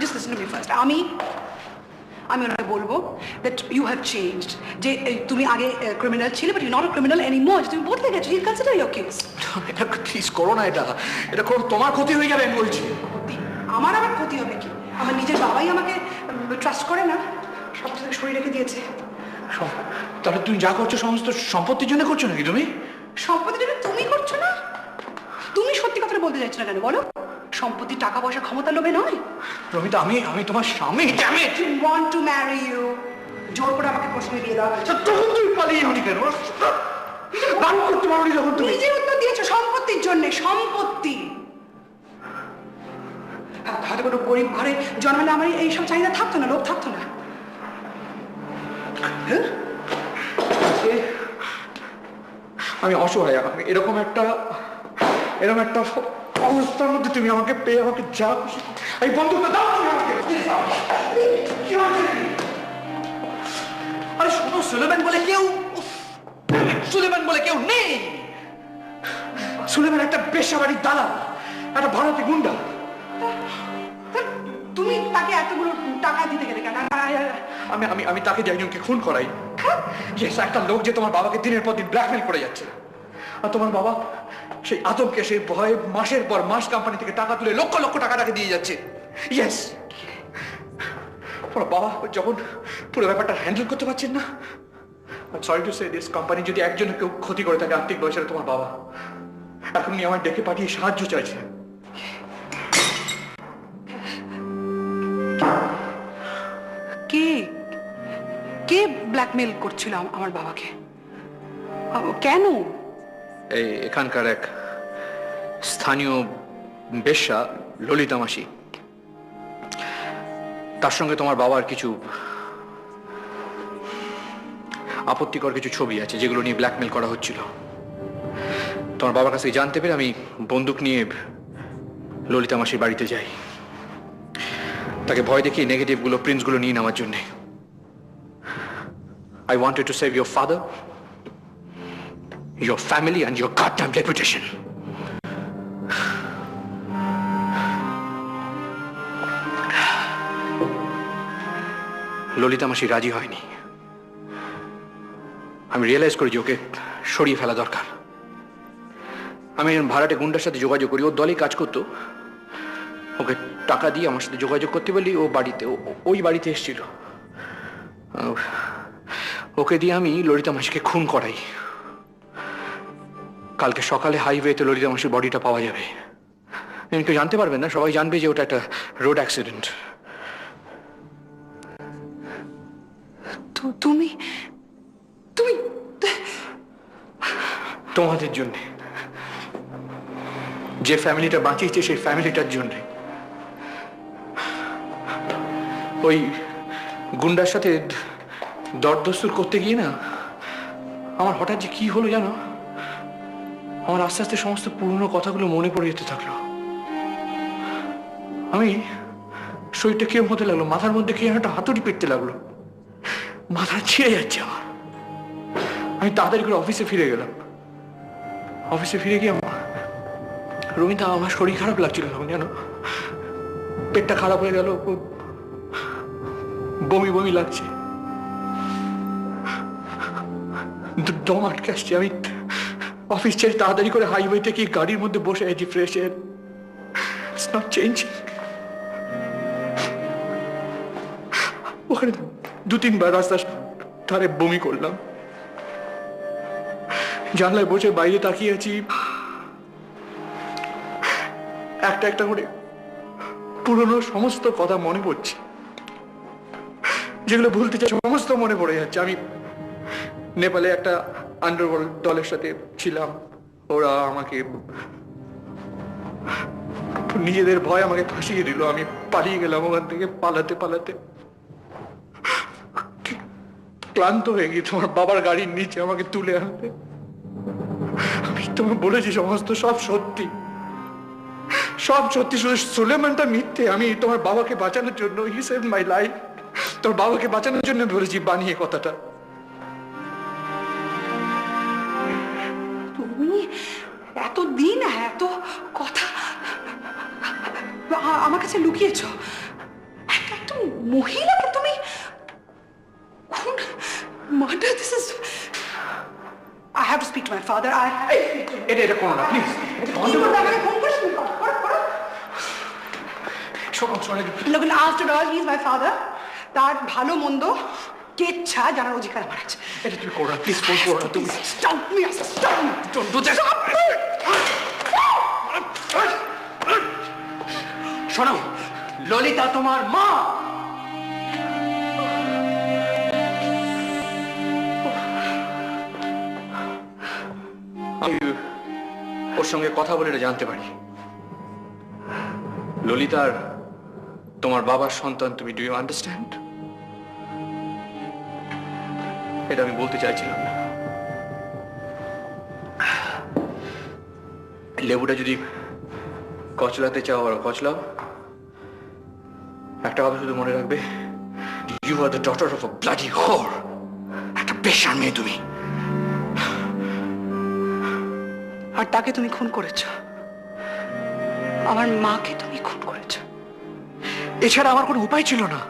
Just listen to me first. আমি ওনাকে বলবো that you have changed, যে তুমি আগে ক্রিমিনাল ছিলে, but you're not a criminal anymore. তুমি বদলে গেছো। You consider your case. এটা প্লিজ করো না, এটা করো, তোমার ক্ষতি হয়ে যাবে আমি বলছি। ক্ষতি? আমার আবার ক্ষতি হবে কি? আমার নিজের বাবাই আমাকে ট্রাস্ট করে না, সব থেকে সরিয়ে রেখে দিয়েছে। তাহলে তুমি যা করছো সমস্ত সম্পত্তির জন্য করছো নাকি? তুমি সম্পত্তির জন্য তুমি করছো না? তুমি সত্যি কথাটা বলতে চাইছো না কেন বলো? সম্পত্তি, টাকা পয়সা, ক্ষমতা লোভে নয়। রমিতা, আমি তোমার স্বামী। Damn it, I want to marry you. জোর করে আমাকে প্রশ্ন দিয়ে দাও। তখন তুমি পালিয়ে যাওনি কেন? রাগ করতে পারোনি যখন তুমি? নিজে উত্তর দিয়েছো সম্পত্তির জন্য। সম্পত্তি, হয়তো কোনো গরিব ঘরে জন্মালে আমার এইসব চাহিদা থাকতো না, লোভ থাকতো না। আমি অসহায়, এরকম একটা অবস্থার মধ্যে তুমি আমাকে পেয়ে আমাকে যা খুশি এই বন্ধুকে দাও তুমি আমাকে। আরে শোনো, সুলেমান বলে কেউ নেই। সুলেমান একটা বেশ্যাবাড়ির দালাল, একটা ভারতী গুন্ডা। তুমি তাকে এতগুলো টাকা দিতে গেলে কেন? আমি তাকে দিয়ে একজনকে খুন করাই। ইয়েস, একটা লোক যে তোমার বাবাকে দিনের পর দিন ব্ল্যাকমেল করে যাচ্ছে, আর তোমার বাবা সেই আতঙ্কে, সেই ভয়ে মাসের পর মাস কোম্পানি থেকে টাকা তুলে লক্ষ লক্ষ টাকা তাকে দিয়ে যাচ্ছে। ইয়েস, তোমার বাবা যখন পুরো ব্যাপারটা হ্যান্ডেল করতে পারছেন না, sorry to say this, company যদি একজন কেউ ক্ষতি করে থাকে আর্থিক বয়সে তোমার বাবা। এখন উনি আমার ডেকে পাঠিয়ে সাহায্য চাইছে। কে ব্ল্যাকমেল করছিল আমার বাবাকে? কেন? এই এখানকার এক স্থানীয় বেশ্যা ললিতা মাসি, তার সঙ্গে তোমার বাবার কিছু আপত্তিকর কিছু ছবি আছে যেগুলো নিয়ে ব্ল্যাকমেল করা হচ্ছিল। তোমার বাবার কাছে জানতে পেরে আমি বন্দুক নিয়ে ললিতা মাসির বাড়িতে যাই, তাকে ভয় দেখিয়ে নেগেটিভগুলো, প্রিন্টসগুলো নিয়ে নেওয়ার জন্যে। I wanted to save your father, your family, and your goddamn reputation. Lalita মাসি রাজি হয়নি। আমি রিয়েলাইজ করি যে ওকে সরিয়ে ফেলা দরকার। আমি ভাড়াটে গুন্ডার সাথে যোগাযোগ করি, ওর দলেই কাজ করতো। ওকে টাকা দিয়ে আমার সাথে যোগাযোগ করতে বলি, ও বাড়িতে ওই বাড়িতে এসেছিল। ওকে দিয়ে আমি ললিতা মাসিকে খুন করাই। কালকে সকালে হাইওয়েতে ললিতা মাসির বডিটা পাওয়া যাবে। কেউ জানতে পারবেন না, সবাই জানবে যে ওটা একটা রোড অ্যাক্সিডেন্ট। তুমি তোমাদের জন্য, যে ফ্যামিলিটা বাঁচিয়েছে সেই ফ্যামিলিটার জন্য। ওই গুন্ডার সাথে দরদস্তুর করতে গিয়ে না আমার হঠাৎ যে কি হলো জানো, আমার আস্তে আস্তে সমস্ত পুরনো কথাগুলো মনে পড়ে যেতে থাকলো। আমি শরীরটা কেমন হতে লাগলো, মাথার মধ্যে কে একটা হাতুড়ি পেটতে লাগলো, মাথা ছিঁড়ে যাচ্ছে আমার। আমি তাড়াতাড়ি করে অফিসে ফিরে গেলাম। অফিসে ফিরে গিয়ে রমিতা, আমার শরীর খারাপ লাগছিল তখন জানো, পেটটা খারাপ হয়ে গেল, বমি বমি লাগছে, দম আটকে আসছে। আমি অফিস ছেড়ে তাড়াতাড়ি করে হাইওয়েতে গিয়ে গাড়ির মধ্যে বসে আছি, fresh air. It's not changing. ওখানে 2-3 বার রাস্তা ধারে বমি করলাম। জানলায় বসে বাইরে তাকিয়ে আছি, একটা একটা করে পুরনো সমস্ত কথা মনে পড়ছে, যেগুলো ভুলতে চাই সমস্ত মনে পড়ে যাচ্ছে। আমি নেপালে একটা আন্ডারওয়ার্ল্ড দলের সাথে ছিলাম, ওরা আমাকে নিজেদের ভয় আমাকে ফাঁসিয়ে দিল। আমি পালিয়ে গেলাম ওখান থেকে পালাতে পালাতে, ক্লান্ত হয়ে গিয়ে তোমার বাবার গাড়ির নিচে আমাকে তুলে আনতে। আমি তোমায় বলেছি সমস্ত সব সত্যি, সব সত্যি, শুধু সুলেমানটা মিথ্যে। আমি তোমার বাবাকে বাঁচানোর জন্য, হি সেভ মাই লাইফ, তোর বাবাকে বাঁচানোর জন্য বলেছি বানিয়ে কথাটা। তুমি এতদিন এত কথা আমার কাছে লুকিয়েছ, একটা মহিলাকে তুমি খুন, murder, this is, I have to speak to my father. এটা করো না please. Look, after all, he is my father. তার ভালো মন্দ কেচ্ছা জানার অধিকার আমার আছে। এটা তুমি করো না প্লিজ, ফোন করো না তুমি। Stop me, stop me. Don't do that. শোনো, ললিতা তোমার মা। আমি ওর সঙ্গে কথা বলে এটা জানতে পারি, ললিতার তোমার বাবার সন্তান তুমি। Do you understand? এটা আমি বলতে চাইছিলাম না। লেবুটা যদি কচলাতে চাও আর কচলাও, একটা কথা শুধু মনে রাখবে, you are the daughter of a bloody whore. একটা বেশ্যার মেয়ে তুমি। আর তাকে তুমি খুন করেছো, আমার মাকে তুমি খুন করেছো। এছাড়া আমার কোনো উপায় ছিল না।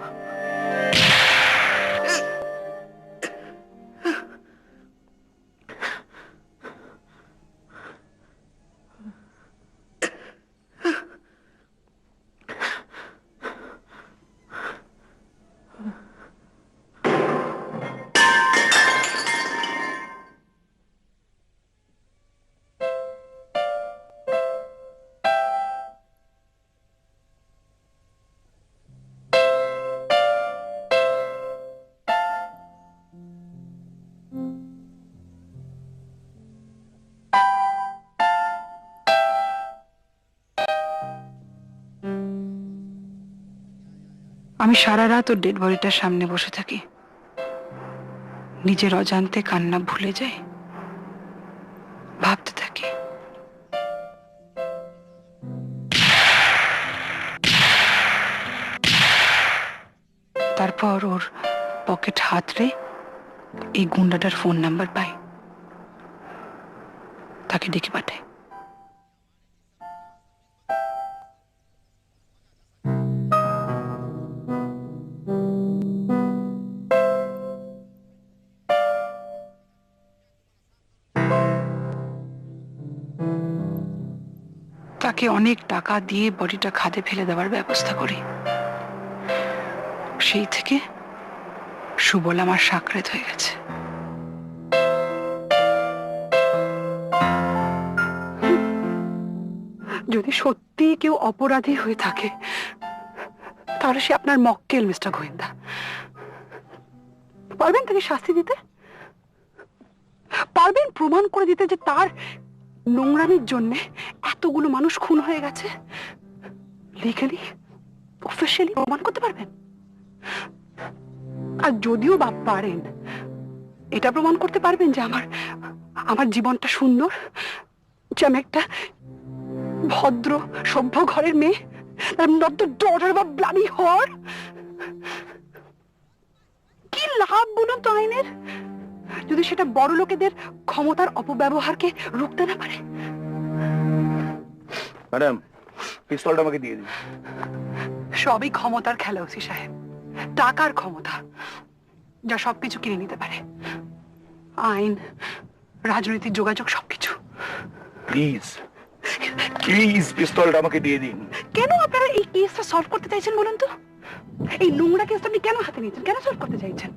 আমি সারা রাত ওর ডেড বডিটার সামনে বসে থাকি, নিজের অজান্তে কান্না ভুলে যাই, ভাবতে থাকি তারপর ওর পকেট হাতড়ে এই গুন্ডাটার ফোন নাম্বার পাই, তাকে ডেকে পাঠাই। তাকে অনেক টাকা দিয়ে বডিটা খাদে ফেলে দেওয়ার ব্যবস্থা করি। সেই থেকে সুবল আমার সাকরেত হয়ে গেছে। যদি সত্যি কেউ অপরাধী হয়ে থাকে তাহলে সে আপনার মক্কেল, মিস্টার গোয়েন্দা। পারবেন তাকে শাস্তি দিতে? পারবেন প্রমাণ করে দিতে যে তার নোংরামির জন্য এতগুলো মানুষ খুন হয়ে গেছে? লিগালি, অফিসিয়ালি প্রমাণ করতে পারবেন? আর যদিও বা পারেন, এটা প্রমাণ করতে পারবেন যে আমার জীবনটা সুন্দর, যে আমি একটা ভদ্র সভ্য ঘরের মেয়ে, not the daughter of a bloody whore? কি লাভ বলুন তো আইনের, যদি সেটা বড় লোকেদের ক্ষমতার অপব্যবহারকে রুখতে না পারে? ম্যাডাম, পিস্তলটা আমাকে দিয়ে দিন। সবই ক্ষমতার খেলা ওসি সাহেব, টাকার ক্ষমতা, যা সবকিছু কিনে নিতে পারে। আইন, রাজনৈতিক যোগাযোগ, সবকিছু। প্লিজ প্লিজ পিস্তলটা আমাকে দিয়ে দিন। কেন আপনারা এই কেসটা সলভ করতে চাইছেন বলুন তো? এই নোংরা কেসটা আপনি কেন হাতে নিয়েছেন, কেন সলভ করতে চাইছেন?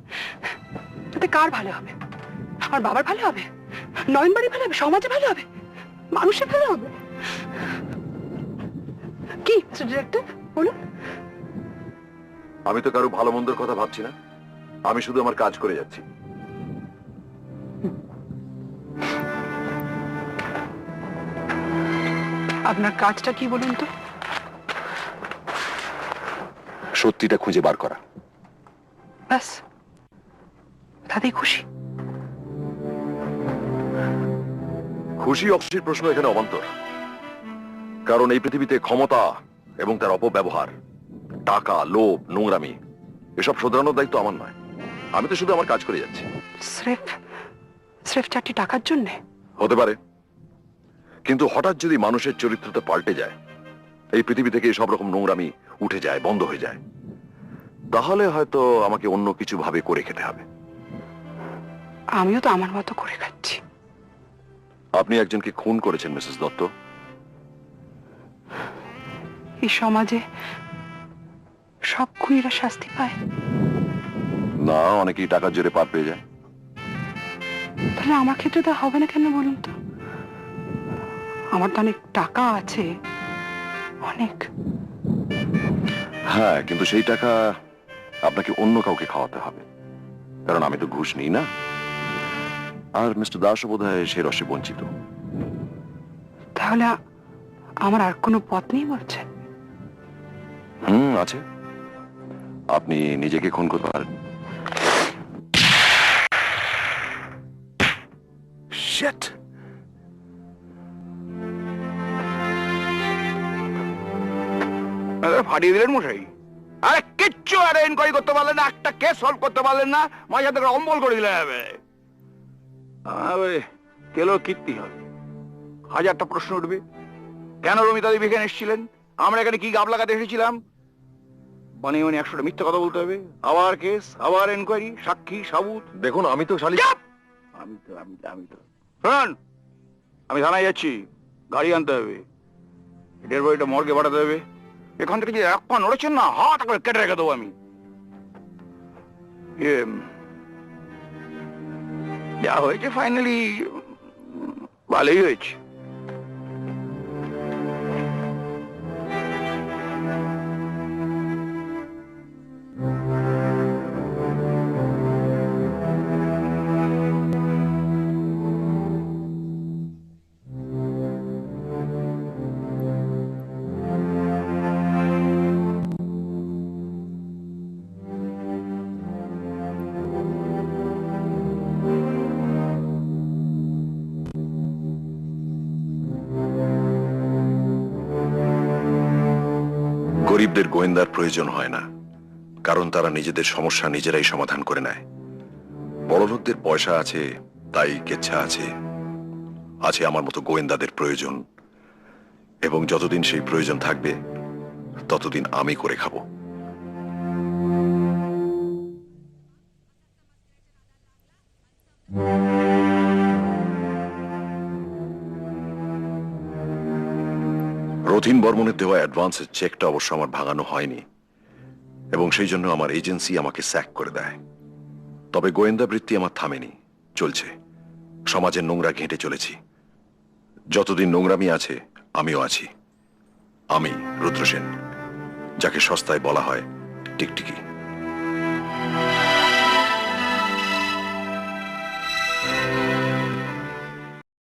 তাতে কার ভালো হবে? আমার বাবার ভালো হবে, নয়নবাড়ি ভালো হবে, সমাজে ভালো হবে, মানুষের ভালো হবে। কি মিস্টার ডিরেক্টর বলুন? আমি তো কারো ভালো মন্দের কথা ভাবছি না, আমি শুধু আমার কাজ করে যাচ্ছি। আপনার কাজটা কি বলুন তো? সত্যিটা খুঁজে বার করা। ব্যাস, তাতেই খুশি? খুশি অখুশির প্রশ্ন এখানে অবান্তর, কারণ এই পৃথিবীতে ক্ষমতা এবং তার অপব্যবহার, টাকা, লোভ, নোংরামি এসব শোধরানোর দায়িত্ব আমার নয়। আমি তো শুধু আমার কাজ করে যাচ্ছি। স্রেফ স্রেফ 4টি টাকার জন্যে? হতে পারে, কিন্তু হঠাৎ যদি মানুষের চরিত্রটা পাল্টে যায়, এই পৃথিবী থেকে সব রকম নোংরামি উঠে যায়, বন্ধ হয়ে যায়, তাহলে হয়তো আমাকে অন্য কিছু ভাবে করে খেতে হবে। আমিও তো আমার মতো করে খাচ্ছি। আপনি একজনকে খুন করেছেন মিসেস দত্ত। এই সমাজে সব খুনিরা শাস্তি পায় না, অনেকেই টাকার জোরে পার পেয়ে যায়। তাহলে আমার ক্ষেত্রে তা হবে না কেন বলুন তো? আমার তো অনেক টাকা আছে, অনেক। হ্যাঁ, কিন্তু সেই টাকা আপনাকে অন্য কাউকে খাওয়াতে হবে, কারণ আমি তো ঘুষ নিই না। আর মিস্টার দাস বোধহয় সে রসে বঞ্চিত। তাহলে আমার আর কোনো পথ নেই বলছেন? আছে। আপনি নিজেকে খুন করতে পারেন। Shit! ফাটিয়ে দিলেন মশাই। আরে কিচ্ছু আরে ইনকোয়ারি করতে পারলেন না, একটা কেস সলভ করতে পারলেন না, মাঝে থেকে অম্বল করে দিলেন। কেলো কীর্তি হবে, হাজারটা প্রশ্ন উঠবে। কেন রমিতা দেবী এখানে এসেছিলেন? আমরা এখানে কি গাব লাগাতে এসেছিলাম? মানে 100টা মিথ্যে কথা বলতে হবে, আবার কেস, আবার এনকোয়ারি, সাক্ষী, সাবুত। দেখুন, আমি তো শালি। শুনুন, আমি থানায় যাচ্ছি, গাড়ি আনতে হবে, ডেড বডিটা মর্গে পাঠাতে হবে। এখান থেকে যে এক পা নড়েছেন না, হাত করে কেটে রেখে দেবো আমি। যা হয়েছে ফাইনালি ভালোই হয়েছে। গরিবদের গোয়েন্দার প্রয়োজন হয় না, কারণ তারা নিজেদের সমস্যা নিজেরাই সমাধান করে নেয়। বড়লোকদের পয়সা আছে, তাই কেচ্ছা আছে। আছে আমার মতো গোয়েন্দাদের প্রয়োজন, এবং যতদিন সেই প্রয়োজন থাকবে ততদিন আমি করে খাবো। রথীন বর্মনের দেওয়া অ্যাডভান্সের চেকটা অবশ্য আমার ভাঙানো হয়নি, এবং সেই জন্য আমার এজেন্সি আমাকে স্যাক করে দেয়। তবে গোয়েন্দা বৃত্তি আমার থামেনি, চলছে। সমাজের নোংরা ঘেঁটে চলেছি। যতদিন নোংরামি আছে আমিও আছি। আমি রুদ্র সেন, যাকে সস্তায় বলা হয় টিকটিকি।